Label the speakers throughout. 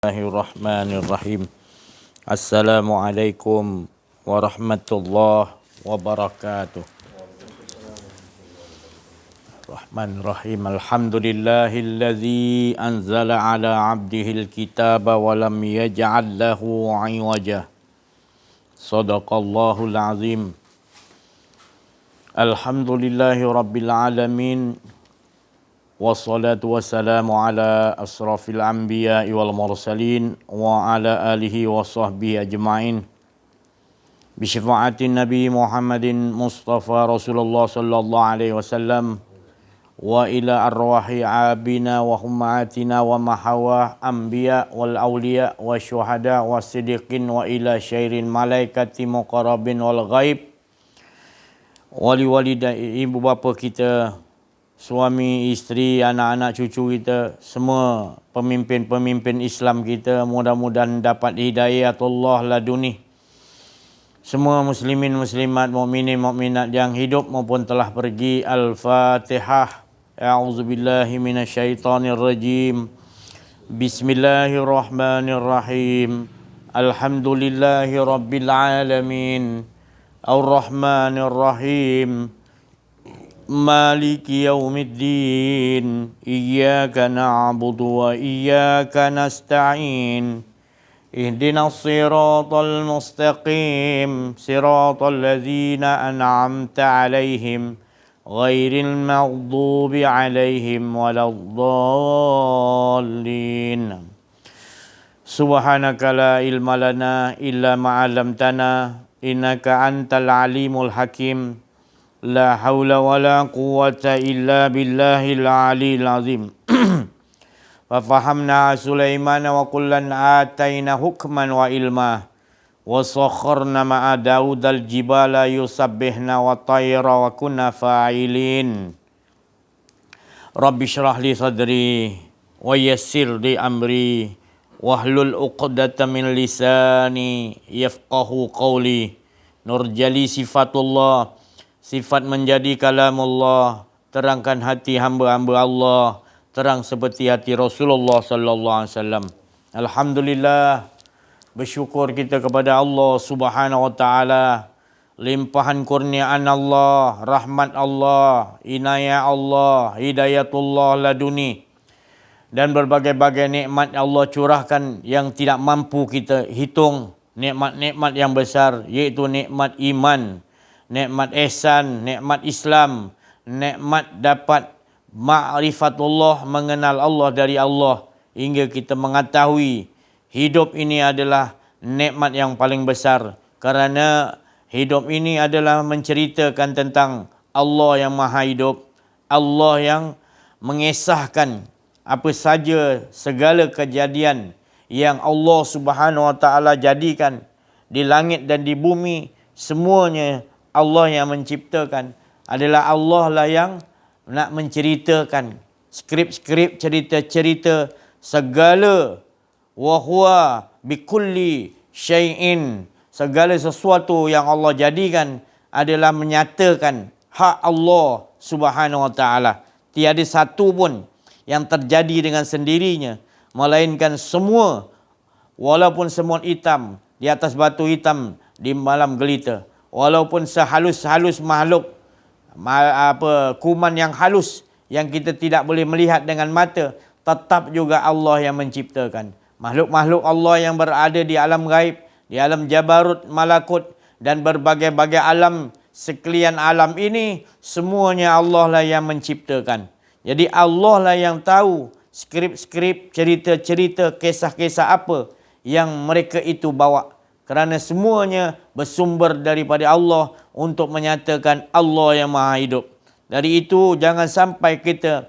Speaker 1: Bismillahirrahmanirrahim. Assalamualaikum warahmatullahi wabarakatuh. Rahmanirrahim. Alhamdulillahillazi anzala ala abdihil kitaba wa lam yaj'al lahu 'iwaja. Shadaqallahul azim. Alhamdulillahi rabbil alamin. Wassalatu wassalamu ala asrafil anbiya wal mursalin wa ala alihi wa sahbihi ajma'in bi syafa'atin Nabi Muhammadin Mustafa Rasulullah sallallahu alaihi wasallam wa ila arwahi abina wa hummatina wa mahawah anbiya wal awliya wa syuhada wa siddiqin wa ila syairin malaikati muqarrabin wal ghaib wali walidai ibu bapa kita, suami, isteri, anak-anak, cucu kita, semua pemimpin-pemimpin Islam kita, mudah-mudahan dapat hidayatullah laduni. Semua muslimin, muslimat, mukminin, mukminat yang hidup maupun telah pergi. Al-Fatihah. A'udzubillahi minasyaitonirrajim. Bismillahirrahmanirrahim. Alhamdulillahi rabbil alamin. Ar-Rahmanirrahim. Maliki yaumiddin. Iyyaka na'budu wa iyyaka nasta'in. Ihdinas siratal mustaqim. Siratal ladzina an'amta 'alaihim ghairil maghdubi 'alaihim waladdallin. Subhanaka la ilma lana illa ma 'allamtana innaka antal alimul hakim. La haula wa la quwwata illa billahil aliyil azim. Wa fahamna Sulaiman wa kullan ataina hukman wa ilma. Wa sakharna ma'a Daud al-jibala yusabbihna wa tayra wa kunna fa'ilin. Rabbi syrah li sadri wa yassir li amri wahlul 'uqdatam min lisani yafqahu qawli. Nurjali sifatullah, sifat menjadi kalamullah, terangkan hati hamba-hamba Allah, terang seperti hati Rasulullah sallallahu alaihi wasallam. Alhamdulillah, bersyukur kita kepada Allah Subhanahu wa taala, limpahan kurniaan Allah, rahmat Allah, inayah Allah, hidayatullah laduni, dan berbagai-bagai nikmat Allah curahkan yang tidak mampu kita hitung. Nikmat-nikmat yang besar, iaitu nikmat iman, nikmat ihsan, nikmat Islam, nikmat dapat ma'rifatullah, mengenal Allah dari Allah, hingga kita mengetahui hidup ini adalah nikmat yang paling besar. Kerana hidup ini adalah menceritakan tentang Allah yang maha hidup, Allah yang mengesahkan apa saja segala kejadian yang Allah Subhanahu wa taala jadikan di langit dan di bumi, semuanya Allah yang menciptakan. Adalah Allah lah yang nak menceritakan skrip-skrip, cerita-cerita segala. Wa huwa bikulli syai'in, segala sesuatu yang Allah jadikan adalah menyatakan hak Allah Subhanahu wa taala. Tiada satu pun yang terjadi dengan sendirinya, melainkan semua, walaupun semut hitam di atas batu hitam di malam gelita, walaupun sehalus-halus makhluk, kuman yang halus yang kita tidak boleh melihat dengan mata, tetap juga Allah yang menciptakan. Makhluk-makhluk Allah yang berada di alam gaib, di alam jabarut, malakut, dan berbagai-bagai alam, sekalian alam ini, semuanya Allah lah yang menciptakan. Jadi Allah lah yang tahu skrip-skrip, cerita-cerita, kisah-kisah apa yang mereka itu bawa. Kerana semuanya bersumber daripada Allah untuk menyatakan Allah yang maha hidup. Dari itu jangan sampai kita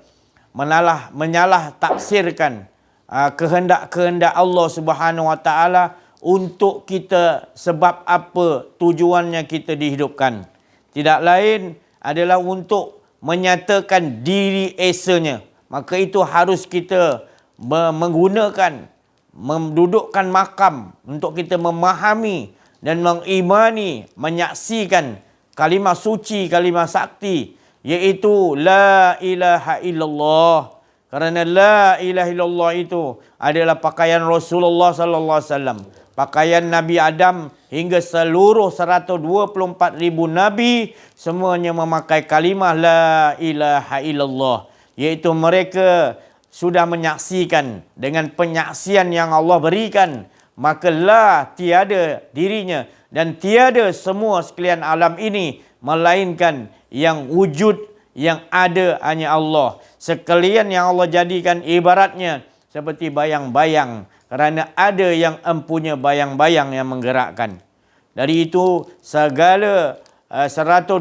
Speaker 1: menyalah tafsirkan kehendak-kehendak Allah Subhanahu wa taala untuk kita, sebab apa tujuannya kita dihidupkan. Tidak lain adalah untuk menyatakan diri esanya. Maka itu harus kita menggunakan, mendudukkan makam untuk kita memahami dan mengimani, menyaksikan kalimah suci, kalimah sakti, iaitu la ilaha illallah. Kerana la ilaha illallah itu adalah pakaian Rasulullah sallallahu alaihi wasallam, pakaian Nabi Adam hingga seluruh 124,000 nabi semuanya memakai kalimah la ilaha illallah, iaitu mereka sudah menyaksikan dengan penyaksian yang Allah berikan, maka la tiada dirinya dan tiada semua sekalian alam ini melainkan yang wujud yang ada hanya Allah. Sekalian yang Allah jadikan ibaratnya seperti bayang-bayang, kerana ada yang empunya bayang-bayang yang menggerakkan. Dari itu segala 124,000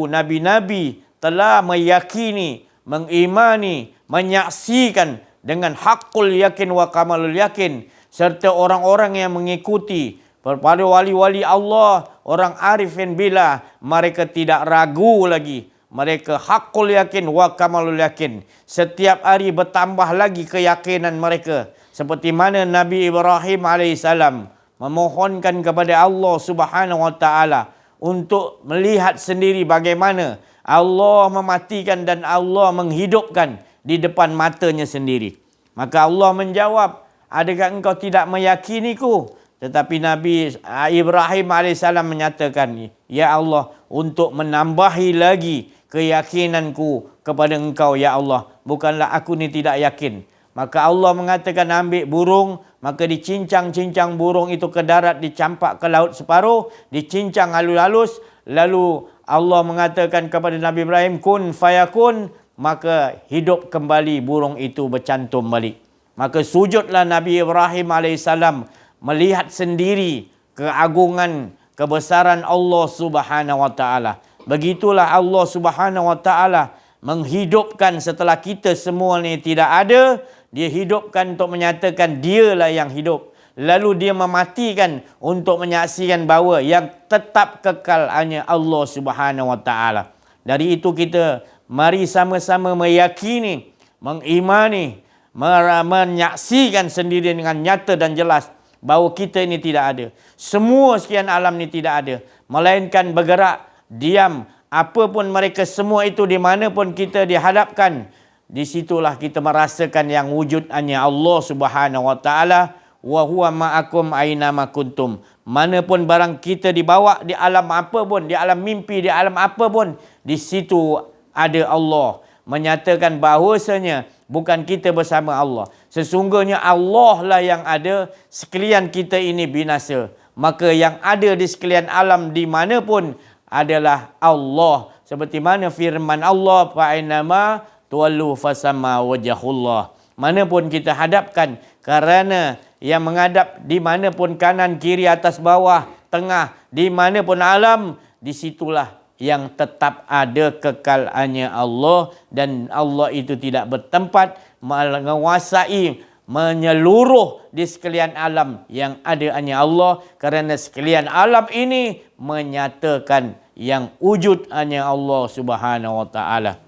Speaker 1: nabi-nabi telah meyakini, mengimani, menyaksikan dengan haqqul yakin wa kamalul yakin, serta orang-orang yang mengikuti para wali-wali Allah, orang arifin billah, mereka tidak ragu lagi. Mereka haqqul yakin wa kamalul yakin. Setiap hari bertambah lagi keyakinan mereka. Seperti mana Nabi Ibrahim alaihissalam memohonkan kepada Allah subhanahu wa ta'ala untuk melihat sendiri bagaimana Allah mematikan dan Allah menghidupkan di depan matanya sendiri. Maka Allah menjawab, adakah engkau tidak meyakiniku? Tetapi Nabi Ibrahim alaihissalam menyatakan, ya Allah, untuk menambahi lagi keyakinanku kepada engkau, ya Allah, bukanlah aku ni tidak yakin. Maka Allah mengatakan, ambil burung, maka dicincang-cincang burung itu ke darat, dicampak ke laut separuh, dicincang halus-halus. Lalu Allah mengatakan kepada Nabi Ibrahim, kun fayakun, maka hidup kembali burung itu bercantum balik. Maka sujudlah Nabi Ibrahim alaihissalam melihat sendiri keagungan, kebesaran Allah subhanahu wa ta'ala. Begitulah Allah subhanahu wa ta'ala menghidupkan setelah kita semua ni tidak ada. Dia hidupkan untuk menyatakan dialah yang hidup. Lalu dia mematikan untuk menyaksikan bahawa yang tetap kekal hanya Allah subhanahu wa ta'ala. Dari itu kita mari sama-sama meyakini, mengimani, menyaksikan sendiri dengan nyata dan jelas bahawa kita ini tidak ada. Semua sekian alam ini tidak ada. Melainkan bergerak, diam, apapun mereka semua itu, di mana pun kita dihadapkan, di situlah kita merasakan yang wujud hanya Allah subhanahu wa ta'ala. Wa huwa ma'akum aina ma kuntum. Mana pun barang kita dibawa, di alam apa pun, di alam mimpi, di alam apa pun, di situ ada Allah. Menyatakan bahawasanya bukan kita bersama Allah. Sesungguhnya Allah lah yang ada, sekalian kita ini binasa. Maka yang ada di sekalian alam di mana pun adalah Allah. Seperti mana firman Allah, fa'inama tuwallu fasama wajahullah. Mana pun kita hadapkan, kerana yang menghadap di mana pun, kanan, kiri, atas, bawah, tengah, di mana pun alam, disitulah yang tetap ada kekal hanya Allah. Dan Allah itu tidak bertempat, menguasai, menyeluruh di sekalian alam, yang ada hanya Allah. Kerana sekalian alam ini menyatakan yang wujud hanya Allah subhanahu wa ta'ala.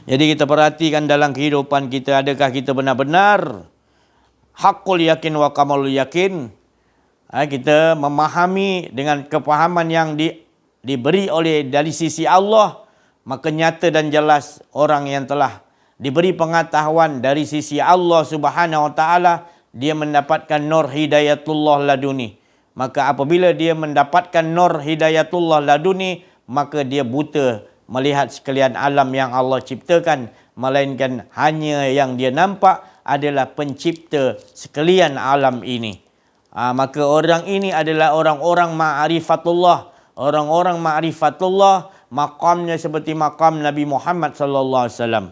Speaker 1: Jadi kita perhatikan dalam kehidupan kita, adakah kita benar-benar haqqul yakin wa kamalul yakin? Kita memahami dengan kefahaman yang diberi oleh dari sisi Allah, maka nyata dan jelas orang yang telah diberi pengetahuan dari sisi Allah subhanahu wa ta'ala, dia mendapatkan nur hidayatullah laduni. Maka apabila dia mendapatkan nur hidayatullah laduni, maka dia buta melihat sekalian alam yang Allah ciptakan, melainkan hanya yang dia nampak adalah pencipta sekalian alam ini. Maka orang ini adalah orang-orang ma'rifatullah. Orang-orang ma'rifatullah, maqamnya seperti maqam Nabi Muhammad sallallahu alaihi wasallam.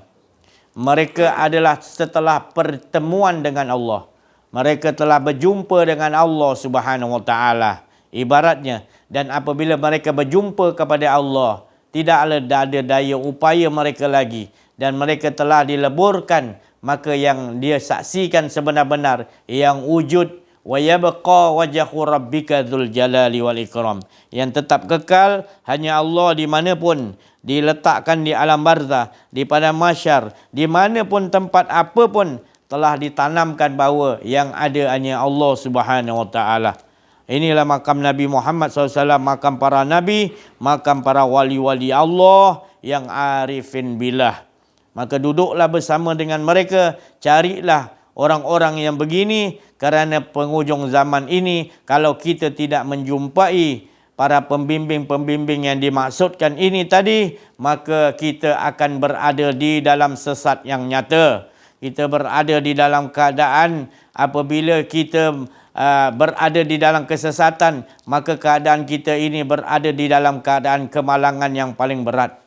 Speaker 1: Mereka adalah setelah pertemuan dengan Allah, mereka telah berjumpa dengan Allah subhanahu wa ta'ala. Ibaratnya, dan apabila mereka berjumpa kepada Allah, tidak ada daya upaya mereka lagi, dan mereka telah dileburkan, maka yang dia saksikan sebenar-benar yang wujud, wa yabqa wajhu rabbika dzul jalali wal ikram, yang tetap kekal hanya Allah dimanapun, diletakkan di alam barzah, di padang mahsyar, di mana pun tempat apa pun, telah ditanamkan bahawa yang ada hanya Allah subhanahu wa ta'ala. Inilah makam Nabi Muhammad SAW, makam para nabi, makam para wali-wali Allah yang arifin billah. Maka duduklah bersama dengan mereka, carilah orang-orang yang begini, kerana penghujung zaman ini kalau kita tidak menjumpai para pembimbing-pembimbing yang dimaksudkan ini tadi, maka kita akan berada di dalam sesat yang nyata. Kita berada di dalam keadaan apabila kita berada di dalam kesesatan, maka keadaan kita ini berada di dalam keadaan kemalangan yang paling berat.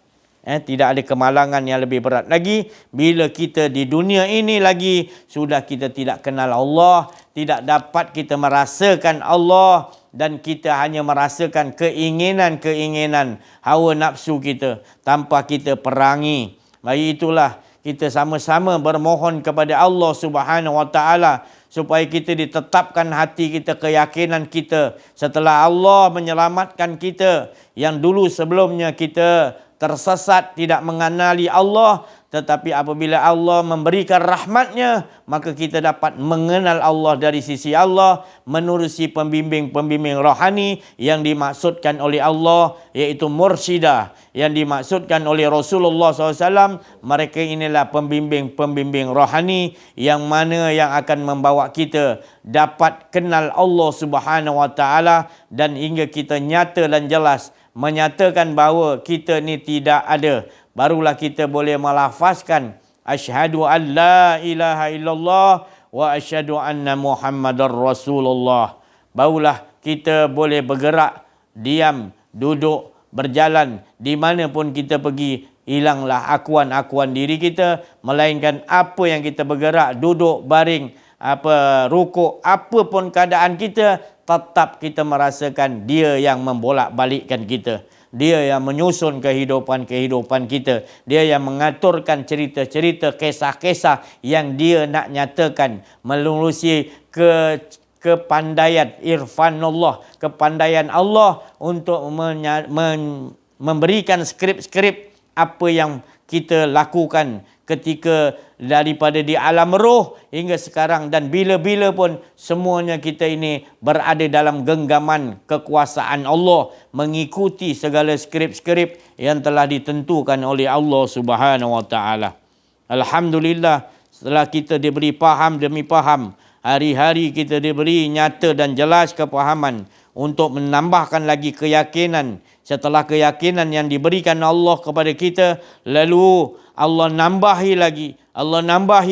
Speaker 1: Tidak ada kemalangan yang lebih berat lagi bila kita di dunia ini lagi sudah kita tidak kenal Allah, tidak dapat kita merasakan Allah, dan kita hanya merasakan keinginan-keinginan hawa nafsu kita tanpa kita perangi. Mari itulah kita sama-sama bermohon kepada Allah Subhanahu Wa Taala supaya kita ditetapkan hati kita, keyakinan kita setelah Allah menyelamatkan kita yang dulu sebelumnya kita tersesat, tidak mengenali Allah, tetapi apabila Allah memberikan rahmatnya, maka kita dapat mengenal Allah dari sisi Allah, menerusi pembimbing-pembimbing rohani yang dimaksudkan oleh Allah, iaitu mursyidah, yang dimaksudkan oleh Rasulullah SAW. Mereka inilah pembimbing-pembimbing rohani yang mana yang akan membawa kita dapat kenal Allah Subhanahu Wa Taala, dan hingga kita nyata dan jelas menyatakan bahawa kita ni tidak ada, barulah kita boleh melafazkan asyhadu an la ilaha illallah wa asyhadu anna Muhammadar Rasulullah. Barulah kita boleh bergerak, diam, duduk, berjalan, di mana pun kita pergi, hilanglah akuan-akuan diri kita, melainkan apa yang kita bergerak, duduk, baring, rukuk, apa pun keadaan kita, tetap kita merasakan dia yang membolak-balikkan kita. Dia yang menyusun kehidupan-kehidupan kita. Dia yang mengaturkan cerita-cerita, kisah-kisah yang dia nak nyatakan melalui kepandaian irfanullah, kepandaian Allah untuk memberikan skrip-skrip apa yang kita lakukan ketika daripada di alam roh hingga sekarang, dan bila-bila pun semuanya kita ini berada dalam genggaman kekuasaan Allah, mengikuti segala skrip-skrip yang telah ditentukan oleh Allah Subhanahu Wa Taala. Alhamdulillah, setelah kita diberi faham demi faham, hari-hari kita diberi nyata dan jelas kepahaman untuk menambahkan lagi keyakinan. Setelah keyakinan yang diberikan Allah kepada kita, lalu Allah nambahi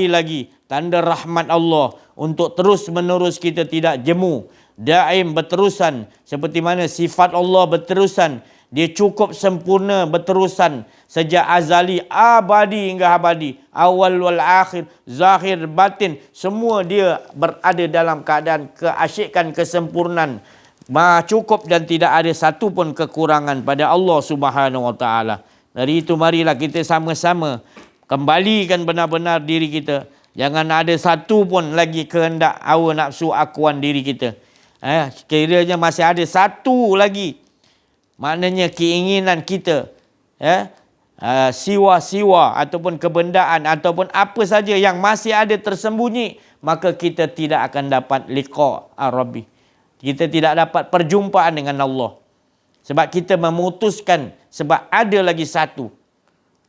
Speaker 1: lagi tanda rahmat Allah untuk terus menerus kita tidak jemu, daim berterusan, seperti mana sifat Allah berterusan, dia cukup sempurna berterusan sejak azali, abadi hingga abadi, awal wal akhir, zahir batin, semua dia berada dalam keadaan keasyikan, kesempurnaan, maha cukup dan tidak ada satu pun kekurangan pada Allah Subhanahu Wa Taala. Dari itu marilah kita sama-sama kembalikan benar-benar diri kita. Jangan ada satu pun lagi kehendak hawa nafsu akuan diri kita. Sekiranya masih ada satu lagi, maknanya keinginan kita, siwa-siwa ataupun kebendaan ataupun apa saja yang masih ada tersembunyi, maka kita tidak akan dapat liqa ar-Rabbi. Kita tidak dapat perjumpaan dengan Allah. Sebab kita memutuskan, sebab ada lagi satu.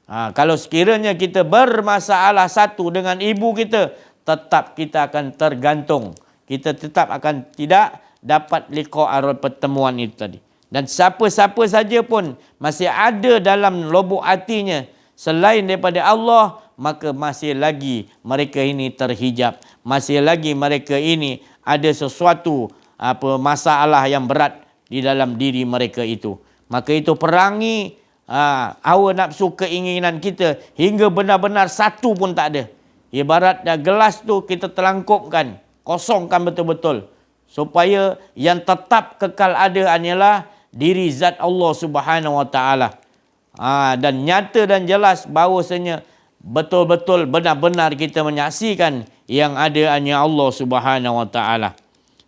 Speaker 1: Kalau sekiranya kita bermasalah satu dengan ibu kita, tetap kita akan tergantung. Kita tetap akan tidak dapat liqa' pertemuan itu tadi. Dan siapa-siapa saja pun masih ada dalam lubuk hatinya selain daripada Allah, maka masih lagi mereka ini terhijab. Masih lagi mereka ini ada sesuatu masalah yang berat di dalam diri mereka itu. Maka itu perangi hawa nafsu keinginan kita hingga benar-benar satu pun tak ada. Ibarat gelas tu kita telangkupkan, kosongkan betul-betul, supaya yang tetap kekal ada hanyalah diri zat Allah Subhanahu Wa Taala. Dan nyata dan jelas bahawasanya betul-betul benar-benar kita menyaksikan yang ada hanya Allah Subhanahu Wa Taala.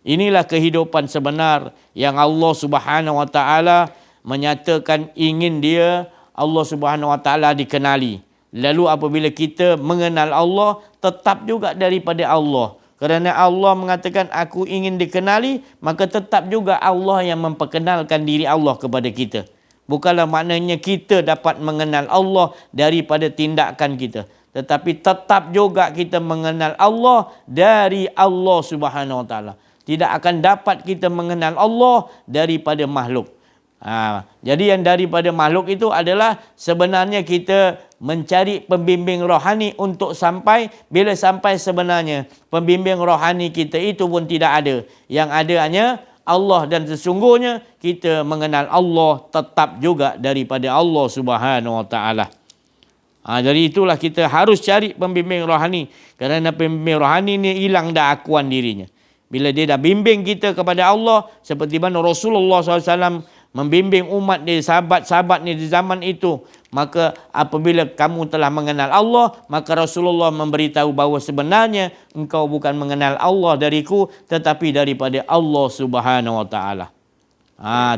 Speaker 1: Inilah kehidupan sebenar yang Allah Subhanahu Wa Taala menyatakan ingin dia, Allah Subhanahu Wa Taala dikenali. Lalu apabila kita mengenal Allah, tetap juga daripada Allah. Kerana Allah mengatakan aku ingin dikenali, maka tetap juga Allah yang memperkenalkan diri Allah kepada kita. Bukanlah maknanya kita dapat mengenal Allah daripada tindakan kita. Tetapi tetap juga kita mengenal Allah dari Allah Subhanahu Wa Taala. Tidak akan dapat kita mengenal Allah daripada makhluk. Jadi yang daripada makhluk itu adalah sebenarnya kita mencari pembimbing rohani untuk sampai, bila sampai sebenarnya pembimbing rohani kita itu pun tidak ada. Yang ada hanya Allah, dan sesungguhnya kita mengenal Allah tetap juga daripada Allah Subhanahu Wa Taala. Jadi itulah kita harus cari pembimbing rohani, kerana pembimbing rohani ni hilang dah akuan dirinya. Bila dia dah bimbing kita kepada Allah, seperti mana Rasulullah SAW membimbing umat dia, sahabat-sahabat ni di zaman itu, maka apabila kamu telah mengenal Allah, maka Rasulullah memberitahu bahawa sebenarnya engkau bukan mengenal Allah dariku, tetapi daripada Allah Subhanahu Wa Taala.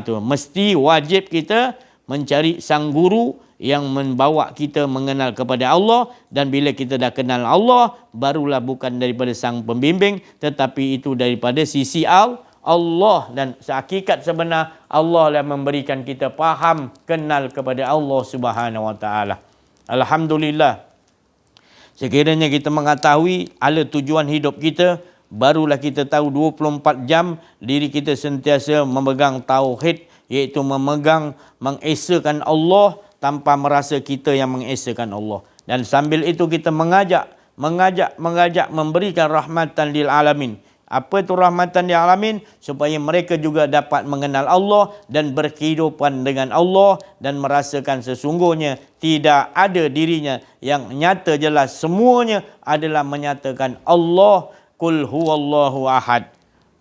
Speaker 1: Tu mesti wajib kita mencari sang guru yang membawa kita mengenal kepada Allah, dan bila kita dah kenal Allah, barulah bukan daripada sang pembimbing, tetapi itu daripada sisi Allah, dan hakikat sebenar Allah yang memberikan kita faham, kenal kepada Allah Subhanahu Wa Taala. Alhamdulillah. Sekiranya kita mengetahui ala tujuan hidup kita, barulah kita tahu 24 jam diri kita sentiasa memegang tauhid, iaitu mengesakan Allah tanpa merasa kita yang mengesakan Allah. Dan sambil itu kita mengajak, memberikan rahmatan lil alamin. Apa itu rahmatan lil alamin? Supaya mereka juga dapat mengenal Allah dan berkehidupan dengan Allah, dan merasakan sesungguhnya tidak ada dirinya yang nyata jelas. Semuanya adalah menyatakan Allah, Qul huwallahu ahad.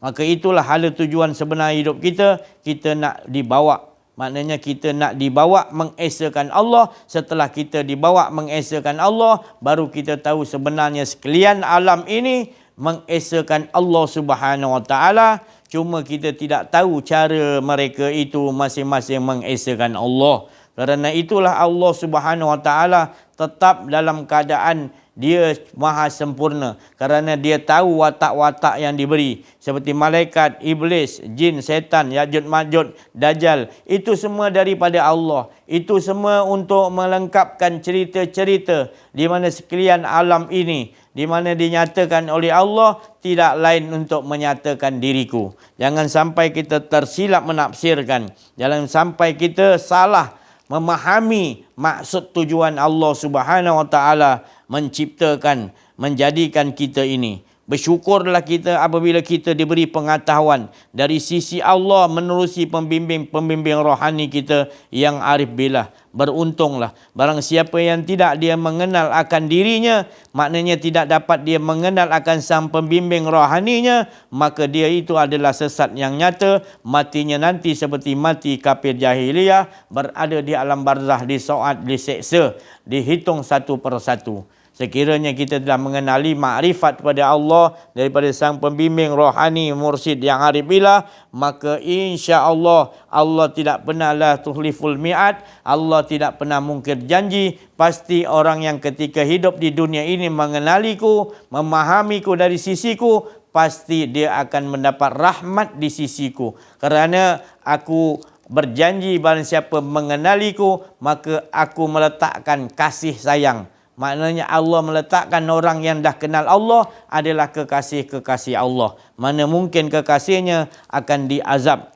Speaker 1: Maka itulah hala tujuan sebenar hidup kita. Kita nak dibawa, maknanya kita nak dibawa mengesakan Allah. Setelah kita dibawa mengesakan Allah, baru kita tahu sebenarnya sekalian alam ini mengesakan Allah Subhanahu Wa Taala. Cuma kita tidak tahu cara mereka itu masing-masing mengesakan Allah. Kerana itulah Allah Subhanahu Wa Taala tetap dalam keadaan dia maha sempurna, kerana dia tahu watak-watak yang diberi, seperti malaikat, iblis, jin, setan, Ya'juj Ma'juj, Dajjal. Itu semua daripada Allah. Itu semua untuk melengkapkan cerita-cerita di mana sekalian alam ini, di mana dinyatakan oleh Allah, tidak lain untuk menyatakan diriku. Jangan sampai kita tersilap menafsirkan. Jangan sampai kita salah memahami maksud tujuan Allah Subhanahu Wa Taala menciptakan, menjadikan kita ini. Bersyukurlah kita apabila kita diberi pengetahuan dari sisi Allah menerusi pembimbing rohani kita yang arif billah. Beruntunglah barang siapa yang tidak dia mengenal akan dirinya, maknanya tidak dapat dia mengenal akan sang pembimbing rohaninya, maka dia itu adalah sesat yang nyata. Matinya nanti seperti mati kafir jahiliyah, berada di alam barzah, disoat, diseksa, dihitung satu persatu. Sekiranya kita telah mengenali makrifat kepada Allah daripada sang pembimbing rohani mursyid yang arif billah, maka insya-Allah Allah tidak pernah la tukhliful mi'ad, Allah tidak pernah mungkir janji. Pasti orang yang ketika hidup di dunia ini mengenaliku, memahamiku dari sisiku, pasti dia akan mendapat rahmat di sisiku. Kerana aku berjanji barang siapa mengenaliku, maka aku meletakkan kasih sayang. Maknanya Allah meletakkan orang yang dah kenal Allah adalah kekasih-kekasih Allah. Mana mungkin kekasihnya akan diazab.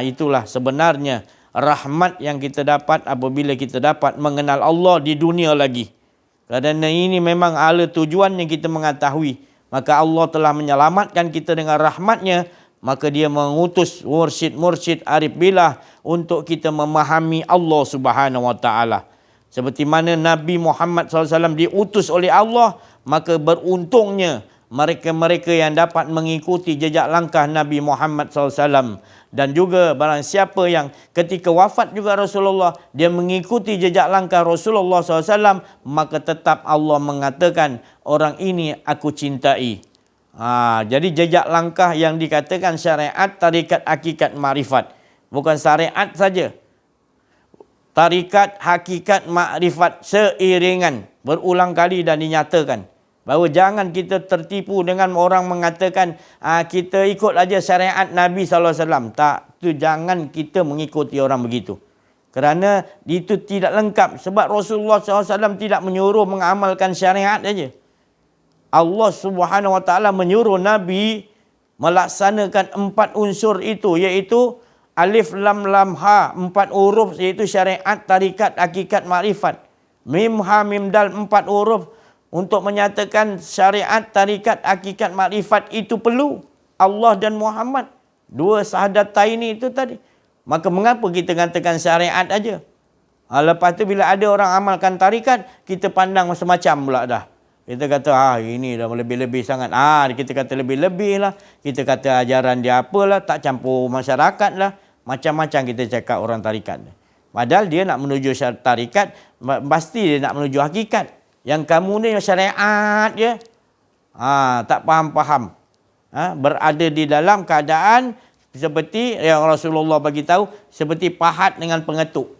Speaker 1: Itulah sebenarnya rahmat yang kita dapat apabila kita dapat mengenal Allah di dunia lagi. Kerana ini memang ala tujuannya kita mengetahui. Maka Allah telah menyelamatkan kita dengan rahmatnya. Maka dia mengutus mursyid-mursyid arif billah untuk kita memahami Allah Subhanahu Wa Taala. Seperti mana Nabi Muhammad SAW diutus oleh Allah, maka beruntungnya mereka-mereka yang dapat mengikuti jejak langkah Nabi Muhammad SAW. Dan juga barang siapa yang ketika wafat juga Rasulullah, dia mengikuti jejak langkah Rasulullah SAW, maka tetap Allah mengatakan, orang ini aku cintai. Jadi jejak langkah yang dikatakan syariat, tarikat, hakikat, makrifat. Bukan syariat saja. Tarikat, hakikat, makrifat seiringan, berulang kali dan dinyatakan. Bahawa jangan kita tertipu dengan orang mengatakan kita ikut aja syariat Nabi SAW. Tak, tu jangan kita mengikuti orang begitu. Kerana itu tidak lengkap. Sebab Rasulullah SAW tidak menyuruh mengamalkan syariat saja. Allah Subhanahu Wa Taala menyuruh Nabi melaksanakan 4 unsur itu, iaitu alif lam lam ha, 4 huruf, iaitu syariat, tarikat, hakikat, makrifat. Mim ha mim dal, 4 huruf untuk menyatakan syariat, tarikat, hakikat, makrifat itu perlu. Allah dan Muhammad, 2 syahadataini itu tadi. Maka mengapa kita katakan syariat aja? Lepas tu bila ada orang amalkan tarikat, kita pandang macam-macam pula dah. Kita kata, ini dah lebih-lebih sangat. Kita kata lebih-lebih lah. Kita kata ajaran dia apalah, tak campur masyarakat lah. Macam-macam kita cakap orang tarikat. Padahal dia nak menuju tarikat, pasti dia nak menuju hakikat. Yang kamu ni syariat je. Tak faham-faham. Berada di dalam keadaan seperti yang Rasulullah bagi tahu, seperti pahat dengan pengetuk.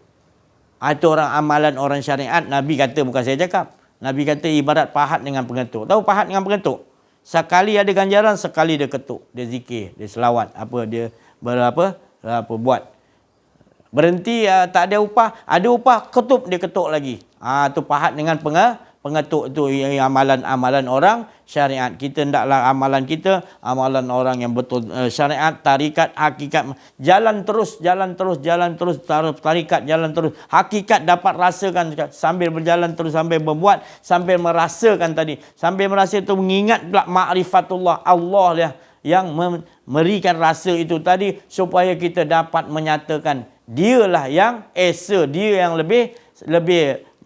Speaker 1: Itu orang amalan orang syariat. Nabi kata, bukan saya cakap. Nabi kata ibarat pahat dengan pengetuk. Tahu pahat dengan pengetuk? Sekali ada ganjaran, sekali dia ketuk. Dia zikir, dia selawat. Dia buat. Berhenti, tak ada upah. Ada upah, ketuk, dia ketuk lagi. Tu pahat dengan pengetuk. Itu amalan-amalan orang syariat. Kita hendaklah amalan kita, amalan orang yang betul syariat, tarikat, hakikat. Jalan terus, tarikat jalan terus. Hakikat dapat rasakan sambil berjalan terus, sambil membuat, sambil merasakan tadi. Sambil merasa itu mengingat pula ma'rifatullah. Allah lah yang memberikan rasa itu tadi supaya kita dapat menyatakan dialah yang esa, dia yang lebih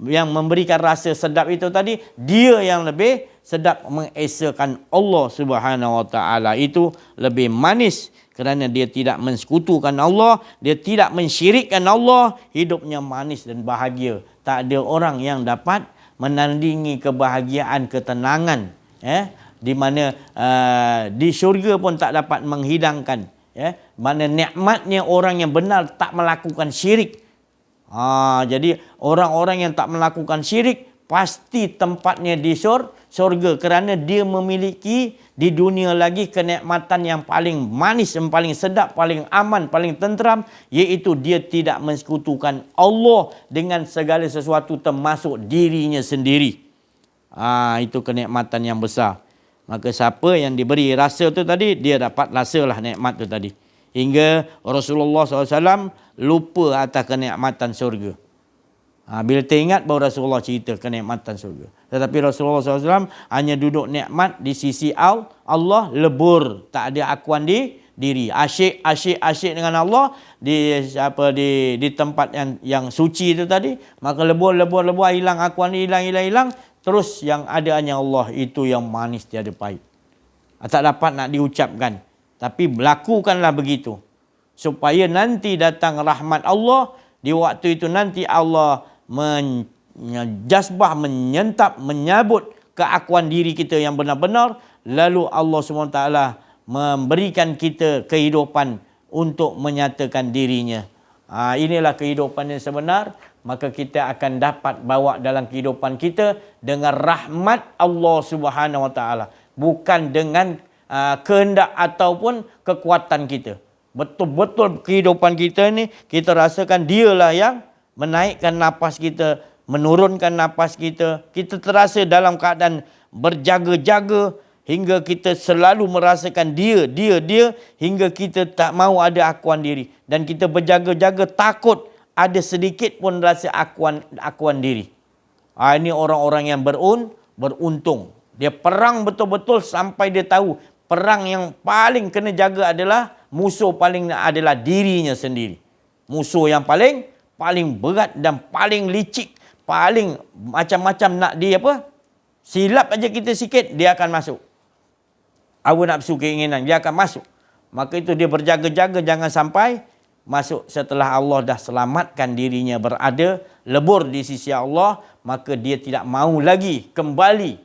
Speaker 1: yang memberikan rasa sedap itu tadi, dia yang lebih sedap mengesakan Allah Subhanahu Wa Taala. Itu lebih manis kerana dia tidak mensekutukan Allah, dia tidak mensyirikkan Allah, hidupnya manis dan bahagia. Tak ada orang yang dapat menandingi kebahagiaan, ketenangan, di mana di syurga pun tak dapat menghidangkan, mana nikmatnya orang yang benar tak melakukan syirik. Jadi orang-orang yang tak melakukan syirik pasti tempatnya di syurga, kerana dia memiliki di dunia lagi kenikmatan yang paling manis, yang paling sedap, paling aman, paling tenteram, iaitu dia tidak mensekutukan Allah dengan segala sesuatu termasuk dirinya sendiri. Itu kenikmatan yang besar. Maka siapa yang diberi rasa tu tadi, dia dapat rasalah nikmat tu tadi. Hingga Rasulullah SAW lupa atas kenikmatan syurga. Bila teringat baru Rasulullah cerita kenikmatan syurga. Tetapi Rasulullah SAW hanya duduk nikmat di sisi Allah, lebur, tak ada akuan di diri. Asyik dengan Allah di tempat yang suci itu tadi. Maka lebur, hilang akuan, hilang. Terus yang ada hanya Allah, itu yang manis tiada pahit. Tak dapat nak diucapkan. Tapi lakukanlah begitu. Supaya nanti datang rahmat Allah. Di waktu itu nanti Allah menjazbah, menyentap, menyabut keakuan diri kita yang benar-benar. Lalu Allah SWT memberikan kita kehidupan untuk menyatakan dirinya. Inilah kehidupan yang sebenar. Maka kita akan dapat bawa dalam kehidupan kita dengan rahmat Allah Subhanahu Wa Taala. Bukan dengan kehendak ataupun kekuatan kita. Betul-betul kehidupan kita ni, kita rasakan dialah yang menaikkan nafas kita, menurunkan nafas kita. Kita terasa dalam keadaan berjaga-jaga hingga kita selalu merasakan dia, hingga kita tak mahu ada akuan diri. Dan kita berjaga-jaga takut ada sedikit pun rasa akuan diri. Ini orang-orang yang beruntung. Dia perang betul-betul sampai dia tahu perang yang paling kena jaga adalah musuh paling adalah dirinya sendiri. Musuh yang paling berat dan paling licik, paling macam-macam nak silap aja kita sikit dia akan masuk. Hawa nafsu keinginan dia akan masuk. Maka itu dia berjaga-jaga jangan sampai masuk. Setelah Allah dah selamatkan dirinya berada lebur di sisi Allah, maka dia tidak mahu lagi kembali.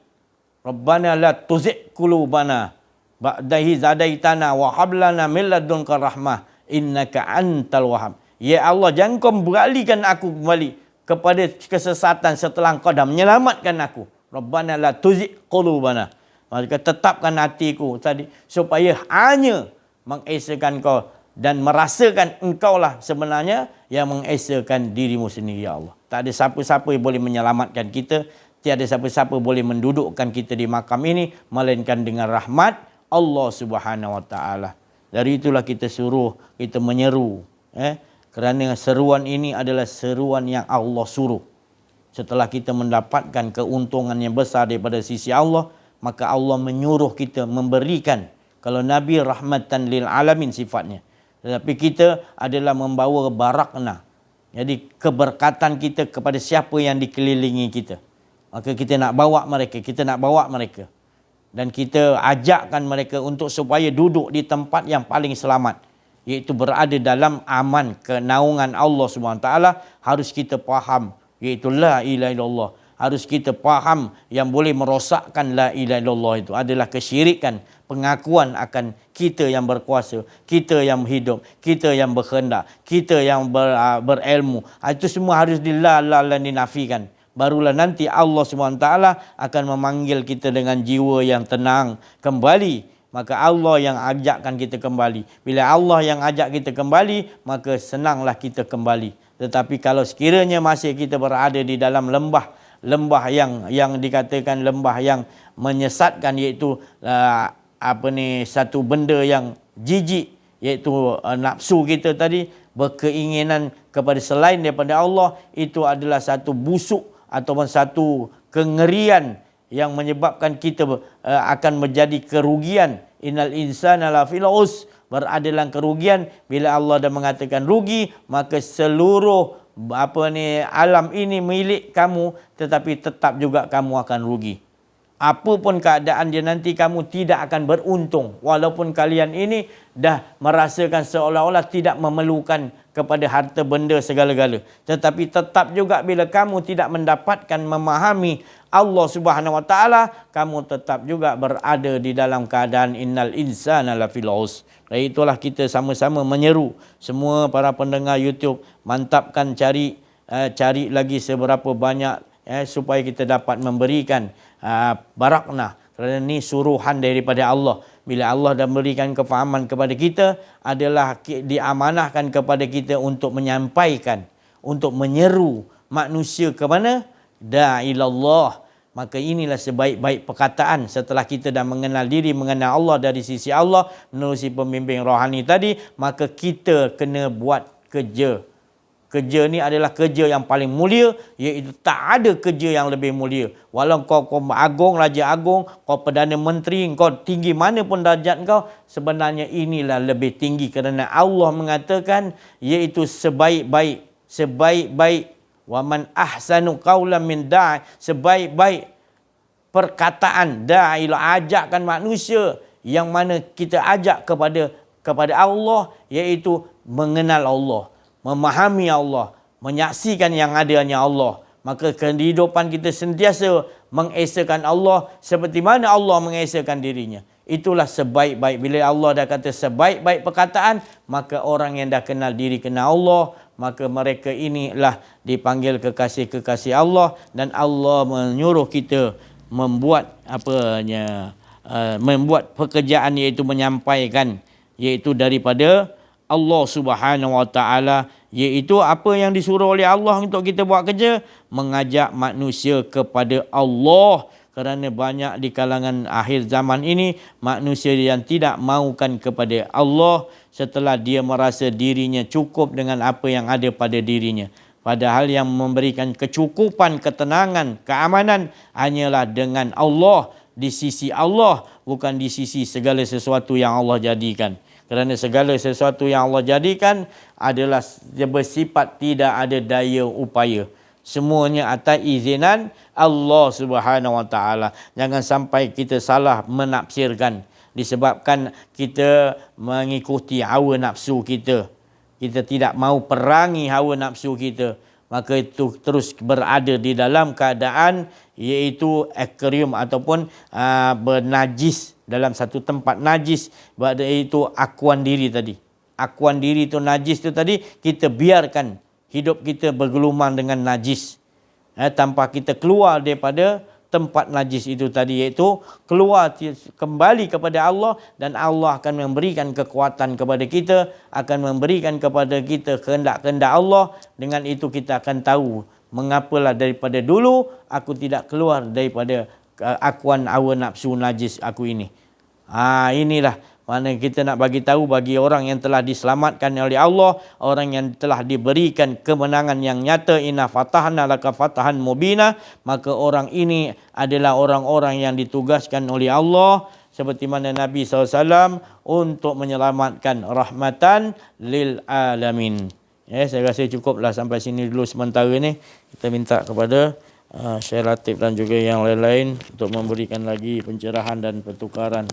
Speaker 1: Rabbana la tuzigh qulubana ba'dahi zadaitana wa hab lana min ladunka rahmah innaka antal wahhab. Ya Allah, jangan kau beralihkan aku kembali kepada kesesatan setelah Engkau dah menyelamatkan aku. Rabbana la tuzigh qulubana. Maka tetapkan hatiku tadi supaya hanya mengesakan Kau dan merasakan engkaulah sebenarnya yang mengesakan dirimu sendiri, ya Allah. Tak ada siapa-siapa yang boleh menyelamatkan kita, tiada siapa-siapa boleh mendudukkan kita di makam ini melainkan dengan rahmat Allah Subhanahu Wa Taala. Dari itulah kita suruh, kita menyeru, kerana seruan ini adalah seruan yang Allah suruh. Setelah kita mendapatkan keuntungan yang besar daripada sisi Allah, maka Allah menyuruh kita memberikan. Kalau Nabi rahmatan lil alamin sifatnya, tetapi kita adalah membawa barakna. Jadi keberkatan kita kepada siapa yang dikelilingi kita. Maka kita nak bawa mereka. Dan kita ajakkan mereka untuk supaya duduk di tempat yang paling selamat, iaitu berada dalam aman kenaungan Allah Subhanahu Taala. Harus kita faham, iaitu la ilaha illallah. Harus kita faham yang boleh merosakkan la ilaha illallah itu adalah kesyirikan, pengakuan akan kita yang berkuasa, kita yang hidup, kita yang berkehendak, kita yang berilmu. Itu semua harus dinafikan. Barulah nanti Allah SWT akan memanggil kita dengan jiwa yang tenang kembali. Maka Allah yang ajakkan kita kembali. Bila Allah yang ajak kita kembali, maka senanglah kita kembali. Tetapi kalau sekiranya masih kita berada di dalam lembah yang dikatakan lembah yang menyesatkan, iaitu satu benda yang jijik, iaitu nafsu kita tadi, berkeinginan kepada selain daripada Allah, itu adalah satu busuk ataupun satu kengerian yang menyebabkan kita akan menjadi kerugian. Innal insana lafil khusr, berada dalam kerugian. Bila Allah dah mengatakan rugi, maka seluruh alam ini milik kamu, tetapi tetap juga kamu akan rugi. Apapun keadaan dia nanti, kamu tidak akan beruntung. Walaupun kalian ini dah merasakan seolah-olah tidak memerlukan kepada harta benda segala-gala, tetapi tetap juga bila kamu tidak mendapatkan memahami Allah Subhanahu Wa Taala, kamu tetap juga berada di dalam keadaan innal insana lafil khusr. Dan itulah kita sama-sama menyeru semua para pendengar YouTube, mantapkan cari lagi seberapa banyak supaya kita dapat memberikan baraknah, kerana ini suruhan daripada Allah. Bila Allah dah memberikan kefahaman kepada kita, adalah diamanahkan kepada kita untuk menyampaikan, untuk menyeru manusia ke mana? Da'ilallah. Maka inilah sebaik-baik perkataan setelah kita dah mengenal diri, mengenal Allah dari sisi Allah menerusi pembimbing rohani tadi. Maka kita kena buat kerja. Kerja ni adalah kerja yang paling mulia, iaitu tak ada kerja yang lebih mulia. Walau kau agung, raja agung, kau perdana menteri, kau tinggi mana pun darjat kau, sebenarnya inilah lebih tinggi, kerana Allah mengatakan iaitu sebaik-baik wa man ahsanu qawlan min da'i, sebaik-baik perkataan da'i, ajakkan manusia, yang mana kita ajak kepada Allah, iaitu mengenal Allah, memahami Allah, menyaksikan yang adanya Allah. Maka kehidupan kita sentiasa mengesakan Allah seperti mana Allah mengesakan dirinya. Itulah sebaik-baik. Bila Allah dah kata sebaik-baik perkataan, maka orang yang dah kenal diri, kenal Allah, maka mereka inilah dipanggil kekasih-kekasih Allah. Dan Allah menyuruh kita membuat membuat pekerjaan, iaitu menyampaikan, iaitu daripada Allah Subhanahu Wa Taala, iaitu apa yang disuruh oleh Allah untuk kita buat kerja, mengajak manusia kepada Allah. Kerana banyak di kalangan akhir zaman ini manusia yang tidak mahukan kepada Allah setelah dia merasa dirinya cukup dengan apa yang ada pada dirinya. Padahal yang memberikan kecukupan, ketenangan, keamanan hanyalah dengan Allah, di sisi Allah, bukan di sisi segala sesuatu yang Allah jadikan. Kerana segala sesuatu yang Allah jadikan adalah bersifat tidak ada daya upaya. Semuanya atas izinan Allah Subhanahu Wa Taala. Jangan sampai kita salah menafsirkan disebabkan kita mengikuti hawa nafsu kita. Kita tidak mahu perangi hawa nafsu kita, maka itu terus berada di dalam keadaan iaitu akrium ataupun bernajis, dalam satu tempat najis, iaitu akuan diri tadi. Akuan diri itu najis itu tadi, kita biarkan hidup kita bergelumang dengan najis, tanpa kita keluar daripada tempat najis itu tadi, iaitu keluar kembali kepada Allah, dan Allah akan memberikan kekuatan kepada kita, akan memberikan kepada kita kehendak-kehendak Allah. Dengan itu kita akan tahu mengapalah daripada dulu aku tidak keluar daripada akuan hawa nafsu najis aku ini. Inilah mana kita nak bagi tahu bagi orang yang telah diselamatkan oleh Allah, orang yang telah diberikan kemenangan yang nyata, inna fatahna laka fatahan mubina, maka orang ini adalah orang-orang yang ditugaskan oleh Allah seperti mana Nabi SAW untuk menyelamatkan rahmatan lil alamin. Saya rasa cukuplah sampai sini dulu sementara ni. Kita minta kepada Syekh Latif dan juga yang lain-lain untuk memberikan lagi pencerahan dan pertukaran.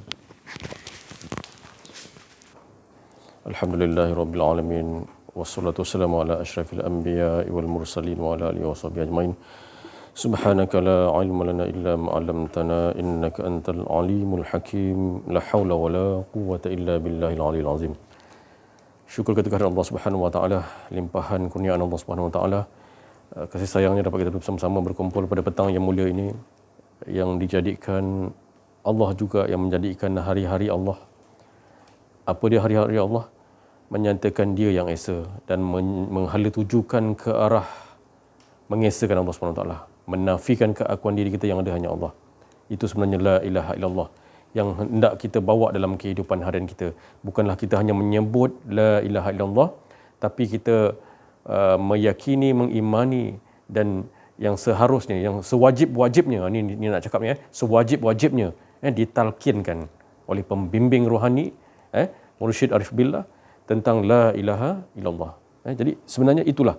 Speaker 2: Alhamdulillahirabbil alamin wassalatu wassalamu ala asyrafil anbiya'i wal mursalin wa ala alihi washabihi ajmain. Subhanaka la ilma lana illa ma 'allamtana innaka antal alimul hakim. La haula wala quwwata illa billahil aliyil azim. Syukur kepada Allah Subhanahu wa taala, limpahan kurniaan Allah Subhanahu wa taala, kasih sayangnya dapat kita bersama-sama berkumpul pada petang yang mulia ini, yang dijadikan Allah juga yang menjadikan hari-hari Allah. Apa dia hari-hari Allah? Menyatakan dia yang esa dan menghala tujukan ke arah mengesakan Allah SWT, menafikan keakuan diri kita yang ada hanya Allah. Itu sebenarnya la ilaha illallah yang hendak kita bawa dalam kehidupan harian kita. Bukanlah kita hanya menyebut la ilaha illallah, tapi kita meyakini, mengimani, dan yang seharusnya, yang sewajib-wajibnya, ni nak cakap ni, sewajib-wajibnya ditalkinkan oleh pembimbing rohani, Mursyid Arif Billah, tentang la ilaha illallah. Jadi sebenarnya itulah,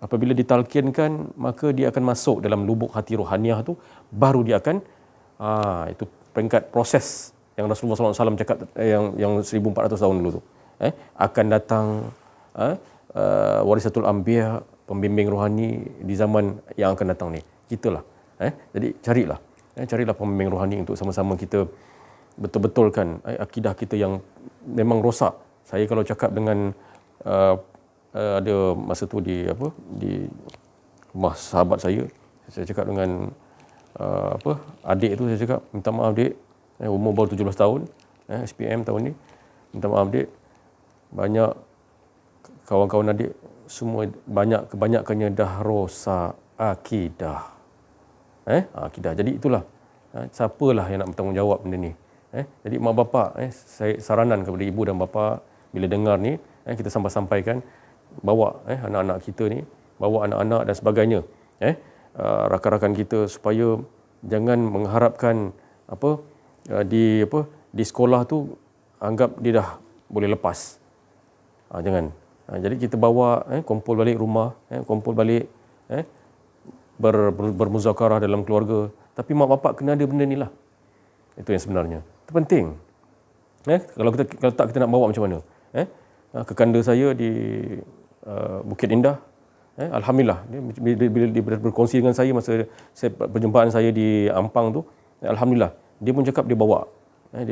Speaker 2: apabila ditalkinkan, maka dia akan masuk dalam lubuk hati rohaniah tu, baru dia akan itu peringkat proses yang Rasulullah SAW cakap, yang 1400 tahun dulu tu, akan datang warisatul anbiya, pembimbing rohani di zaman yang akan datang ni, kitalah. Jadi carilah pembimbing rohani untuk sama-sama kita betul-betulkan akidah kita yang memang rosak. Saya kalau cakap dengan ada masa tu di rumah sahabat saya cakap dengan adik tu, saya cakap, minta maaf dik, umur baru 17 tahun, SPM tahun ni, minta maaf dik, banyak kawan-kawan adik semua kebanyakannya dah rosak akidah. Akidah. Jadi itulah, siapalah yang nak bertanggungjawab benda ni. Jadi mak bapak, saya saranan kepada ibu dan bapa, bila dengar ni, kita sampaikan, bawa anak-anak kita ni, bawa anak-anak dan sebagainya, rakan-rakan kita, supaya jangan mengharapkan di sekolah tu anggap dia dah boleh lepas. Jangan. Jadi kita bawa, kumpul balik rumah, kumpul balik, bermuzakarah dalam keluarga. Tapi mak bapak kena ada benda ni lah. Itu yang sebenarnya. Itu penting. Kalau tak, kita nak bawa macam mana? Kekanda saya di Bukit Indah, alhamdulillah, dia berkongsi dengan saya masa perjumpaan saya di Ampang tu, alhamdulillah, dia pun cakap dia